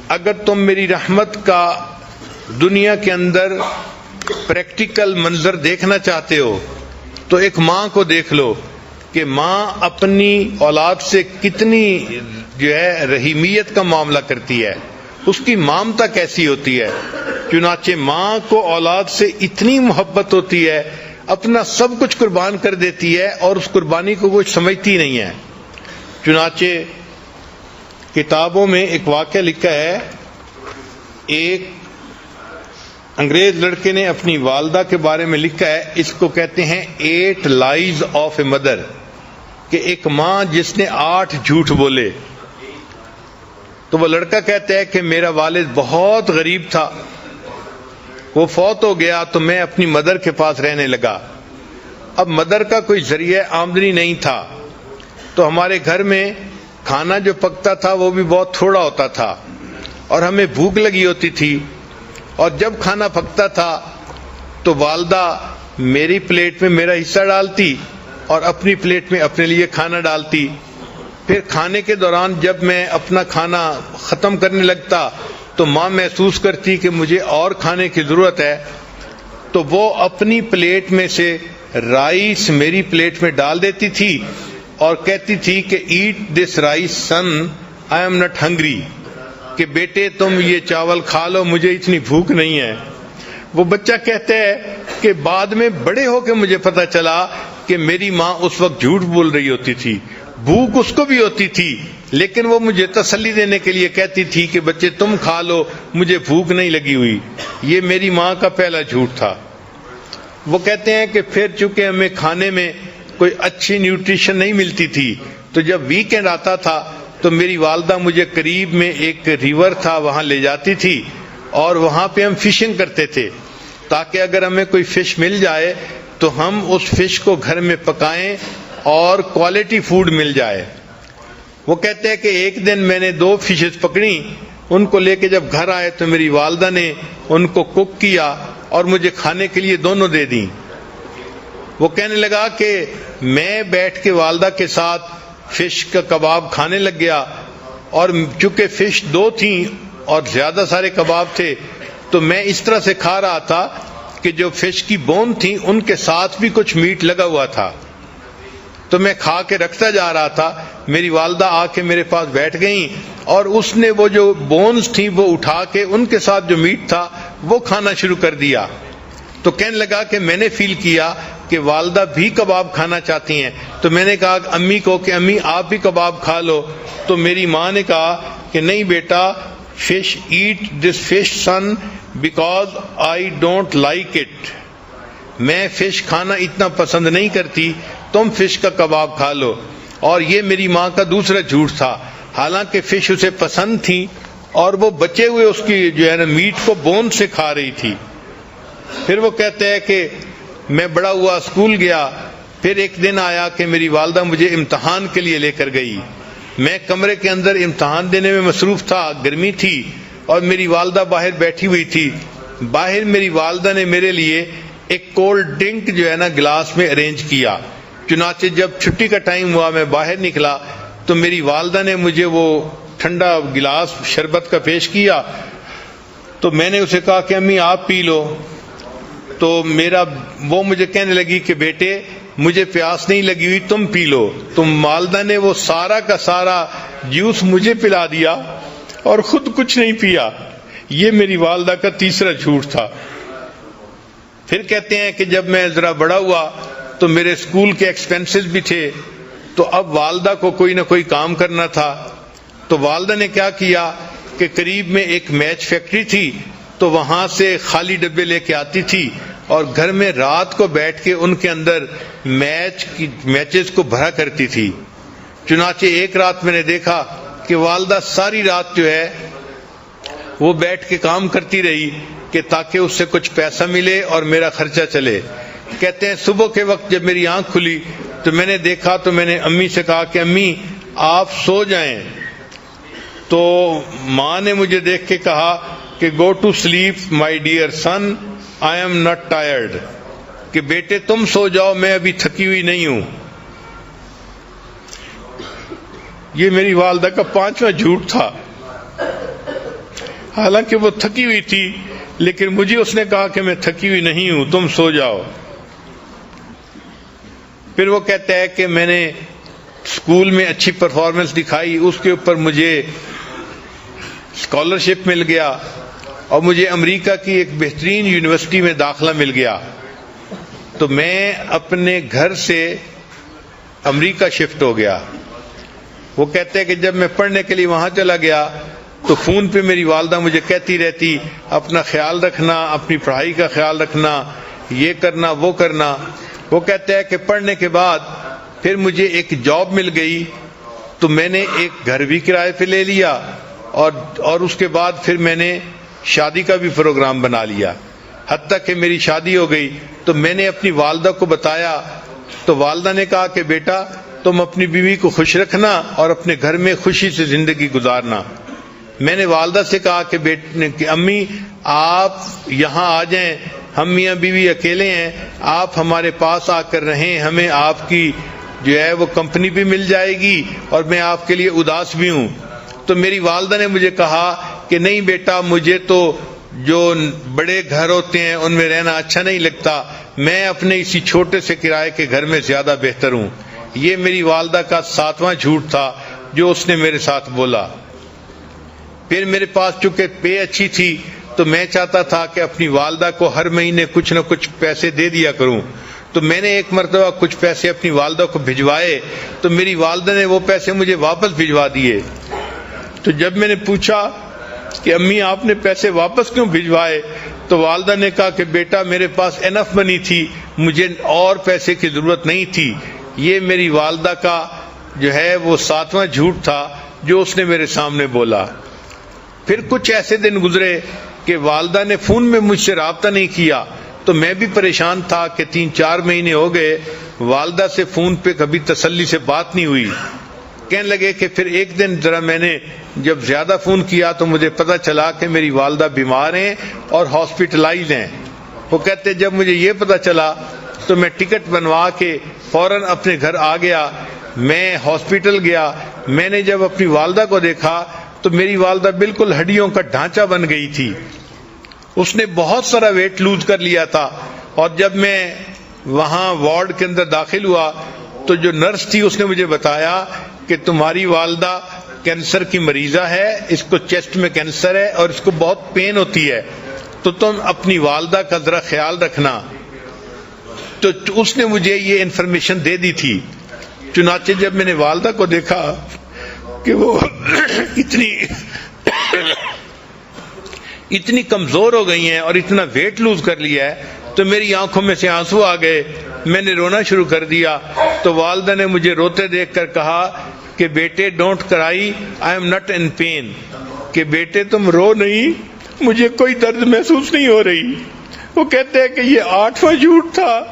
اگر تم میری رحمت کا دنیا کے اندر پریکٹیکل منظر دیکھنا چاہتے ہو تو ایک ماں کو دیکھ لو کہ ماں اپنی اولاد سے کتنی رحیمیت کا معاملہ کرتی ہے، اس کی مامتا کیسی ہوتی ہے۔ چنانچہ ماں کو اولاد سے اتنی محبت ہوتی ہے، اپنا سب کچھ قربان کر دیتی ہے اور اس قربانی کو کچھ سمجھتی نہیں ہے۔ چنانچہ کتابوں میں ایک واقعہ لکھا ہے، ایک انگریز لڑکے نے اپنی والدہ کے بارے میں لکھا ہے، اس کو کہتے ہیں 8 لائز آف اے مدر، کہ ایک ماں جس نے 8 جھوٹ بولے۔ تو وہ لڑکا کہتا ہے کہ میرا والد بہت غریب تھا، وہ فوت ہو گیا تو میں اپنی مدر کے پاس رہنے لگا۔ اب مدر کا کوئی ذریعہ آمدنی نہیں تھا، تو ہمارے گھر میں کھانا جو پکتا تھا وہ بھی بہت تھوڑا ہوتا تھا اور ہمیں بھوک لگی ہوتی تھی، اور جب کھانا پکتا تھا تو والدہ میری پلیٹ میں میرا حصہ ڈالتی اور اپنی پلیٹ میں اپنے لیے کھانا ڈالتی۔ پھر کھانے کے دوران جب میں اپنا کھانا ختم کرنے لگتا تو ماں محسوس کرتی کہ مجھے اور کھانے کی ضرورت ہے، تو وہ اپنی پلیٹ میں سے رائس میری پلیٹ میں ڈال دیتی تھی اور کہتی تھی کہ eat this rice son, I am not hungry, کہ بیٹے تم یہ چاول کھا لو، مجھے اتنی بھوک نہیں ہے۔ وہ بچہ کہتا ہے کہ بعد میں بڑے ہو کے مجھے پتا چلا کہ میری ماں اس وقت جھوٹ بول رہی ہوتی تھی، بھوک اس کو بھی ہوتی تھی، لیکن وہ مجھے تسلی دینے کے لیے کہتی تھی کہ بچے تم کھا لو، مجھے بھوک نہیں لگی ہوئی۔ یہ میری ماں کا پہلا جھوٹ تھا۔ وہ کہتے ہیں کہ پھر چونکہ ہمیں کھانے میں کوئی اچھی نیوٹریشن نہیں ملتی تھی، تو جب ویکینڈ آتا تھا تو میری والدہ مجھے قریب میں ایک ریور تھا وہاں لے جاتی تھی اور وہاں پہ ہم فشنگ کرتے تھے، تاکہ اگر ہمیں کوئی فش مل جائے تو ہم اس فش کو گھر میں پکائیں اور کوالٹی فوڈ مل جائے۔ وہ کہتے ہیں کہ ایک دن میں نے 2 فشز پکڑی، ان کو لے کے جب گھر آئے تو میری والدہ نے ان کو کوک کیا اور مجھے کھانے کے لیے دونوں دے دیں۔ وہ کہنے لگا کہ میں بیٹھ کے والدہ کے ساتھ فش کا کباب کھانے لگ گیا، اور چونکہ فش 2 تھیں اور زیادہ سارے کباب تھے تو میں اس طرح سے کھا رہا تھا کہ جو فش کی بون تھی ان کے ساتھ بھی کچھ میٹ لگا ہوا تھا، تو میں کھا کے رکھتا جا رہا تھا۔ میری والدہ آ کے میرے پاس بیٹھ گئیں اور اس نے وہ جو بونز تھیں وہ اٹھا کے ان کے ساتھ جو میٹ تھا وہ کھانا شروع کر دیا۔ تو کہنے لگا کہ میں نے فیل کیا کہ والدہ بھی کباب کھانا چاہتی ہیں، تو میں نے کہا امی کو کہ امی آپ بھی کباب کھا لو۔ تو میری ماں نے کہا کہ نہیں بیٹا، fish eat this fish son because I don't like it, میں فش کھانا اتنا پسند نہیں کرتی، تم فش کا کباب کھا لو۔ اور یہ میری ماں کا دوسرا جھوٹ تھا، حالانکہ فش اسے پسند تھی اور وہ بچے ہوئے اس کی میٹ کو بون سے کھا رہی تھی۔ پھر وہ کہتے ہیں کہ میں بڑا ہوا، اسکول گیا، پھر ایک دن آیا کہ میری والدہ مجھے امتحان کے لیے لے کر گئی۔ میں کمرے کے اندر امتحان دینے میں مصروف تھا، گرمی تھی اور میری والدہ باہر بیٹھی ہوئی تھی۔ باہر میری والدہ نے میرے لیے ایک کولڈ ڈرنک گلاس میں ارینج کیا۔ چنانچہ جب چھٹی کا ٹائم ہوا میں باہر نکلا تو میری والدہ نے مجھے وہ ٹھنڈا گلاس شربت کا پیش کیا، تو میں نے اسے کہا کہ امی آپ پی لو۔ تو وہ مجھے کہنے لگی کہ بیٹے مجھے پیاس نہیں لگی ہوئی، تم پی لو۔ تو والدہ نے وہ سارا کا سارا جوس مجھے پلا دیا اور خود کچھ نہیں پیا۔ یہ میری والدہ کا تیسرا جھوٹ تھا۔ پھر کہتے ہیں کہ جب میں ذرا بڑا ہوا تو میرے اسکول کے ایکسپینسز بھی تھے، تو اب والدہ کو کوئی نہ کوئی کام کرنا تھا۔ تو والدہ نے کیا کیا کہ قریب میں ایک میچ فیکٹری تھی، تو وہاں سے خالی ڈبے لے کے آتی تھی اور گھر میں رات کو بیٹھ کے ان کے اندر میچز کو بھرا کرتی تھی۔ چنانچہ ایک رات میں نے دیکھا کہ والدہ ساری رات جو ہے وہ بیٹھ کے کام کرتی رہی کہ تاکہ اس سے کچھ پیسہ ملے اور میرا خرچہ چلے۔ کہتے ہیں صبح کے وقت جب میری آنکھ کھلی تو میں نے دیکھا، تو میں نے امی سے کہا کہ امی آپ سو جائیں، تو ماں نے مجھے دیکھ کے کہا کہ go to sleep my dear son, I am not tired, کہ بیٹے تم سو جاؤ، میں ابھی تھکی ہوئی نہیں ہوں۔ یہ میری والدہ کا 5واں جھوٹ تھا، حالانکہ وہ تھکی ہوئی تھی، لیکن مجھے اس نے کہا کہ میں تھکی ہوئی نہیں ہوں، تم سو جاؤ۔ پھر وہ کہتا ہے کہ میں نے اسکول میں اچھی پرفارمنس دکھائی، اس کے اوپر مجھے اسکالرشپ مل گیا اور مجھے امریکہ کی ایک بہترین یونیورسٹی میں داخلہ مل گیا، تو میں اپنے گھر سے امریکہ شفٹ ہو گیا۔ وہ کہتے ہیں کہ جب میں پڑھنے کے لیے وہاں چلا گیا تو فون پہ میری والدہ مجھے کہتی رہتی اپنا خیال رکھنا، اپنی پڑھائی کا خیال رکھنا، یہ کرنا وہ کرنا۔ وہ کہتے ہیں کہ پڑھنے کے بعد پھر مجھے ایک جاب مل گئی، تو میں نے ایک گھر بھی کرائے پہ لے لیا اور اس کے بعد پھر میں نے شادی کا بھی پروگرام بنا لیا، حتیٰ کہ میری شادی ہو گئی۔ تو میں نے اپنی والدہ کو بتایا، تو والدہ نے کہا کہ بیٹا تم اپنی بیوی کو خوش رکھنا اور اپنے گھر میں خوشی سے زندگی گزارنا۔ میں نے والدہ سے کہا کہ امی آپ یہاں آ جائیں، ہم میاں بیوی اکیلے ہیں، آپ ہمارے پاس آ کر رہیں، ہمیں آپ کی جو ہے وہ کمپنی بھی مل جائے گی اور میں آپ کے لیے اداس بھی ہوں۔ تو میری والدہ نے مجھے کہا کہ نہیں بیٹا، مجھے تو جو بڑے گھر ہوتے ہیں ان میں رہنا اچھا نہیں لگتا، میں اپنے اسی چھوٹے سے کرائے کے گھر میں زیادہ بہتر ہوں۔ یہ میری والدہ کا 7واں جھوٹ تھا جو اس نے میرے ساتھ بولا۔ پھر میرے پاس چونکہ پے اچھی تھی تو میں چاہتا تھا کہ اپنی والدہ کو ہر مہینے کچھ نہ کچھ پیسے دے دیا کروں، تو میں نے ایک مرتبہ کچھ پیسے اپنی والدہ کو بھجوائے، تو میری والدہ نے وہ پیسے مجھے واپس بھجوا دیے۔ تو جب میں نے پوچھا کہ امی آپ نے پیسے واپس کیوں بھجوائے، تو والدہ نے کہا کہ بیٹا میرے پاس انف منی تھی، مجھے اور پیسے کی ضرورت نہیں تھی۔ یہ میری والدہ کا جو ہے وہ 7واں جھوٹ تھا جو اس نے میرے سامنے بولا۔ پھر کچھ ایسے دن گزرے کہ والدہ نے فون میں مجھ سے رابطہ نہیں کیا، تو میں بھی پریشان تھا کہ 3-4 مہینے ہو گئے والدہ سے فون پہ کبھی تسلی سے بات نہیں ہوئی۔ کہنے لگے کہ پھر ایک دن ذرا میں نے جب زیادہ فون کیا تو مجھے پتہ چلا کہ میری والدہ بیمار ہیں اور ہاسپٹلائز ہیں۔ وہ کہتے جب مجھے یہ پتہ چلا تو میں ٹکٹ بنوا کے فوراً اپنے گھر آ گیا۔ میں ہاسپٹل گیا، میں نے جب اپنی والدہ کو دیکھا تو میری والدہ بالکل ہڈیوں کا ڈھانچہ بن گئی تھی، اس نے بہت سارا ویٹ لوز کر لیا تھا۔ اور جب میں وہاں وارڈ کے اندر داخل ہوا تو جو نرس تھی اس نے مجھے بتایا کہ تمہاری والدہ کینسر کی مریضہ ہے، اس کو چیسٹ میں کینسر ہے اور اس کو بہت پین ہوتی ہے، تو تم اپنی والدہ کا ذرا خیال رکھنا۔ تو اس نے مجھے یہ انفارمیشن دے دی تھی۔ چنانچہ جب میں نے والدہ کو دیکھا کہ وہ اتنی کمزور ہو گئی ہیں اور اتنا ویٹ لوز کر لیا ہے تو میری آنکھوں میں سے آنسو آ گئے، میں نے رونا شروع کر دیا۔ تو والدہ نے مجھے روتے دیکھ کر کہا کہ بیٹے don't cry, I am not in pain, کہ بیٹے تم رو نہیں، مجھے کوئی درد محسوس نہیں ہو رہی۔ وہ کہتے ہیں کہ یہ 8واں جھوٹ تھا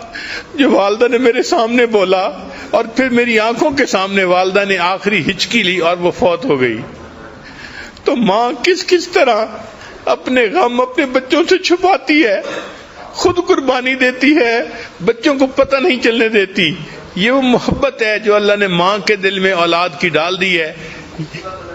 جو والدہ نے میرے سامنے بولا، اور پھر میری آنکھوں کے سامنے والدہ نے آخری ہچکی لی اور وہ فوت ہو گئی۔ تو ماں کس طرح اپنے غم اپنے بچوں سے چھپاتی ہے، خود قربانی دیتی ہے، بچوں کو پتہ نہیں چلنے دیتی۔ یہ وہ محبت ہے جو اللہ نے ماں کے دل میں اولاد کی ڈال دی ہے۔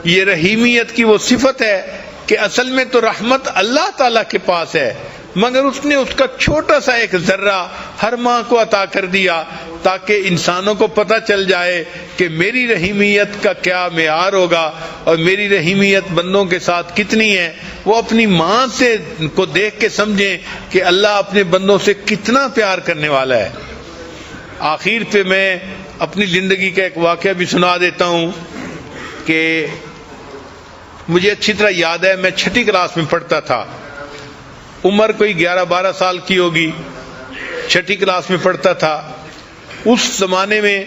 یہ رحیمیت کی وہ صفت ہے کہ اصل میں تو رحمت اللہ تعالیٰ کے پاس ہے، مگر اس نے اس کا چھوٹا سا ایک ذرہ ہر ماں کو عطا کر دیا تاکہ انسانوں کو پتہ چل جائے کہ میری رحیمیت کا کیا معیار ہوگا اور میری رحیمیت بندوں کے ساتھ کتنی ہے۔ وہ اپنی ماں سے کو دیکھ کے سمجھیں کہ اللہ اپنے بندوں سے کتنا پیار کرنے والا ہے۔ آخر پہ میں اپنی زندگی کا ایک واقعہ بھی سنا دیتا ہوں کہ مجھے اچھی طرح یاد ہے، میں 6ٹھی کلاس میں پڑھتا تھا، عمر کوئی 11-12 سال کی ہوگی، 6ٹھی کلاس میں پڑھتا تھا۔ اس زمانے میں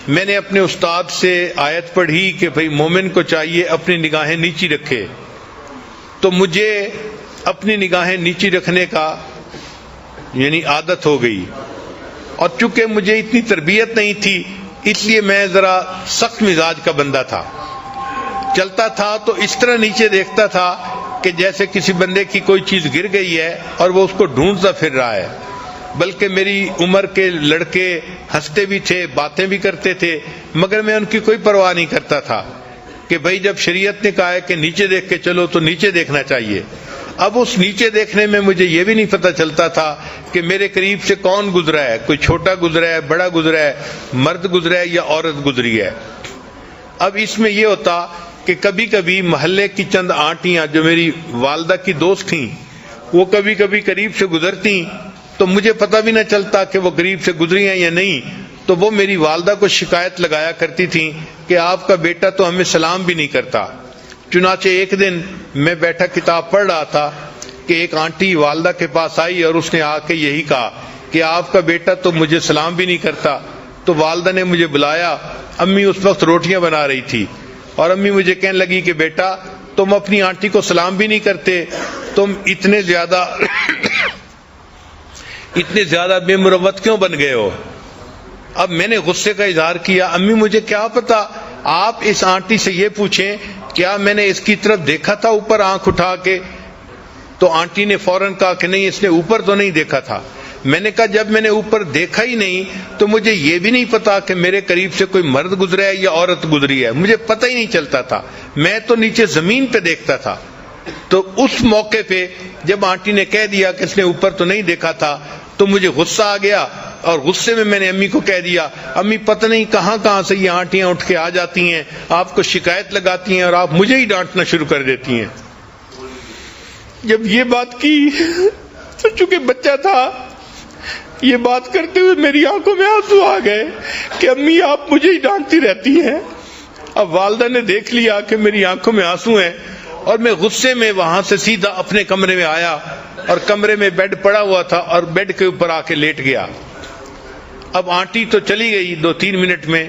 میں نے اپنے استاد سے آیت پڑھی کہ بھئی مومن کو چاہیے اپنی نگاہیں نیچی رکھے، تو مجھے اپنی نگاہیں نیچی رکھنے کا یعنی عادت ہو گئی، اور چونکہ مجھے اتنی تربیت نہیں تھی اس لیے میں ذرا سخت مزاج کا بندہ تھا، چلتا تھا تو اس طرح نیچے دیکھتا تھا کہ جیسے کسی بندے کی کوئی چیز گر گئی ہے اور وہ اس کو ڈھونڈتا پھر رہا ہے۔ بلکہ میری عمر کے لڑکے ہنستے بھی تھے، باتیں بھی کرتے تھے، مگر میں ان کی کوئی پرواہ نہیں کرتا تھا کہ بھئی جب شریعت نے کہا ہے کہ نیچے دیکھ کے چلو تو نیچے دیکھنا چاہیے۔ اب اس نیچے دیکھنے میں مجھے یہ بھی نہیں پتہ چلتا تھا کہ میرے قریب سے کون گزرا ہے، کوئی چھوٹا گزرا ہے، بڑا گزرا ہے، مرد گزرا ہے یا عورت گزری ہے۔ اب اس میں یہ ہوتا کہ کبھی کبھی محلے کی چند آنٹیاں جو میری والدہ کی دوست تھیں، وہ کبھی کبھی قریب سے گزرتی تو مجھے پتہ بھی نہ چلتا کہ وہ قریب سے گزری ہیں یا نہیں، تو وہ میری والدہ کو شکایت لگایا کرتی تھیں کہ آپ کا بیٹا تو ہمیں سلام بھی نہیں کرتا۔ چنانچہ ایک دن میں بیٹھا کتاب پڑھ رہا تھا کہ ایک آنٹی والدہ کے پاس آئی اور اس نے آ کے یہی کہا کہ آپ کا بیٹا تو مجھے سلام بھی نہیں کرتا۔ تو والدہ نے مجھے بلایا، امی اس وقت روٹیاں بنا رہی تھی، اور امی مجھے کہنے لگی کہ بیٹا تم اپنی آنٹی کو سلام بھی نہیں کرتے، تم اتنے زیادہ بے مروت کیوں بن گئے ہو؟ اب میں نے غصے کا اظہار کیا، امی مجھے کیا پتا، آپ اس آنٹی سے یہ پوچھیں کیا میں نے اس کی طرف دیکھا تھا اوپر آنکھ اٹھا کے؟ تو آنٹی نے فوراً کہا کہ نہیں، اس نے اوپر تو نہیں دیکھا تھا۔ میں نے کہا جب میں نے اوپر دیکھا ہی نہیں تو مجھے یہ بھی نہیں پتا کہ میرے قریب سے کوئی مرد گزرا ہے یا عورت گزری ہے، مجھے پتہ ہی نہیں چلتا تھا، میں تو نیچے زمین پہ دیکھتا تھا۔ تو اس موقع پہ جب آنٹی نے کہہ دیا کہ اس نے اوپر تو نہیں دیکھا تھا تو مجھے غصہ آ گیا، اور غصے میں نے امی کو کہہ دیا، امی پتہ نہیں کہاں کہاں سے یہ آنٹیاں اٹھ کے آ جاتی ہیں، آپ کو شکایت لگاتی ہیں اور آپ مجھے ہی ڈانٹنا شروع کر دیتی ہیں۔ جب یہ بات کی تو چونکہ بچہ تھا، یہ بات کرتے ہوئے میری آنکھوں میں آنسو آ گئے کہ امی آپ مجھے ہی ڈانٹتی رہتی ہیں۔ اب والدہ نے دیکھ لیا کہ میری آنکھوں میں آنسو ہیں، اور میں غصے میں وہاں سے سیدھا اپنے کمرے میں آیا، اور کمرے میں بیڈ پڑا ہوا تھا اور بیڈ کے اوپر آ کے لیٹ گیا۔ اب آنٹی تو چلی گئی 2-3 منٹ میں،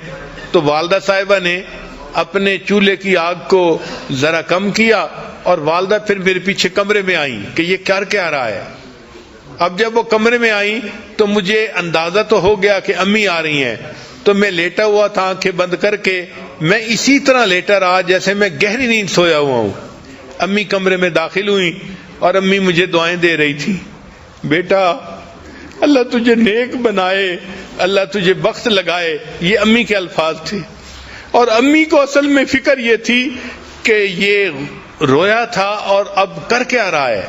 تو والدہ صاحبہ نے اپنے چولہے کی آگ کو ذرا کم کیا، اور والدہ پھر میرے پیچھے کمرے میں آئیں کہ یہ کیا رہا ہے۔ اب جب وہ کمرے میں آئیں تو مجھے اندازہ تو ہو گیا کہ امی آ رہی ہیں، تو میں لیٹا ہوا تھا آنکھیں بند کر کے، میں اسی طرح لیٹا رہا جیسے میں گہری نیند سویا ہوا ہوں۔ امی کمرے میں داخل ہوئی اور امی مجھے دعائیں دے رہی تھی، بیٹا اللہ تجھے نیک بنائے، اللہ تجھے بخت لگائے، یہ امی کے الفاظ تھے۔ اور امی کو اصل میں فکر یہ تھی کہ یہ رویا تھا اور اب کر کیا رہا ہے،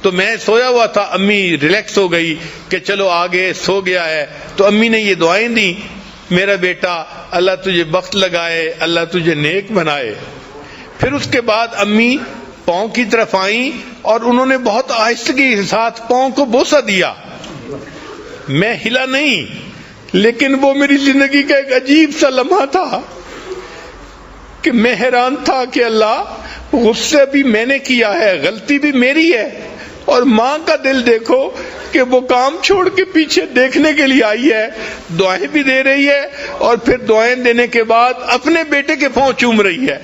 تو میں سویا ہوا تھا، امی ریلیکس ہو گئی کہ چلو آگے سو گیا ہے، تو امی نے یہ دعائیں دی، میرا بیٹا اللہ تجھے بخت لگائے، اللہ تجھے نیک بنائے۔ پھر اس کے بعد امی پاؤں کی طرف آئیں اور انہوں نے بہت آہستگی کے ساتھ پاؤں کو بوسہ دیا، میں ہلا نہیں، لیکن وہ میری زندگی کا ایک عجیب سا لمحہ تھا کہ میں حیران تھا کہ اللہ غصہ بھی میں نے کیا ہے، غلطی بھی میری ہے، اور ماں کا دل دیکھو کہ وہ کام چھوڑ کے پیچھے دیکھنے کے لیے آئی ہے، دعائیں بھی دے رہی ہے، اور پھر دعائیں دینے کے بعد اپنے بیٹے کے پاؤں چوم رہی ہے۔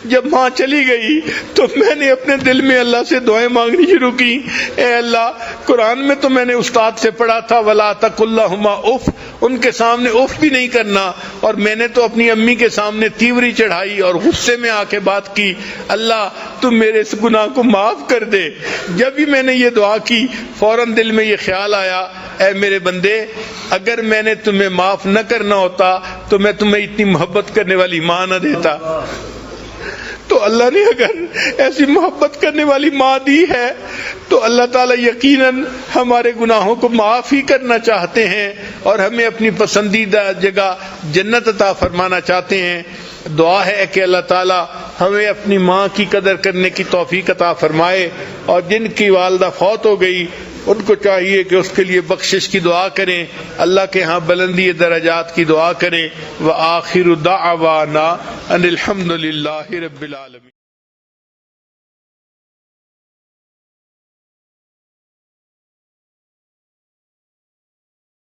جب ماں چلی گئی تو میں نے اپنے دل میں اللہ سے دعائیں مانگنی شروع کی، اے اللہ قرآن میں تو میں نے استاد سے پڑھا تھا وَلَا تَقُلْ لَهُمَا اُف، ان کے سامنے اف بھی نہیں کرنا، اور میں نے تو اپنی امی کے سامنے تیوری چڑھائی اور غصے میں آ کے بات کی، اللہ تم میرے اس گناہ کو معاف کر دے۔ جب بھی میں نے یہ دعا کی فوراً دل میں یہ خیال آیا، اے میرے بندے اگر میں نے تمہیں معاف نہ کرنا ہوتا تو میں تمہیں اتنی محبت کرنے والی ماں نہ دیتا۔ تو اللہ نے اگر ایسی محبت کرنے والی ماں دی ہے تو اللہ تعالیٰ یقیناً ہمارے گناہوں کو معاف ہی کرنا چاہتے ہیں اور ہمیں اپنی پسندیدہ جگہ جنت عطا فرمانا چاہتے ہیں۔ دعا ہے کہ اللہ تعالیٰ ہمیں اپنی ماں کی قدر کرنے کی توفیق عطا فرمائے، اور جن کی والدہ فوت ہو گئی ان کو چاہیے کہ اس کے لیے بخشش کی دعا کریں، اللہ کے ہاں بلندی درجات کی دعا کریں۔ وآخر دعوانا ان الحمد للہ رب العالمین۔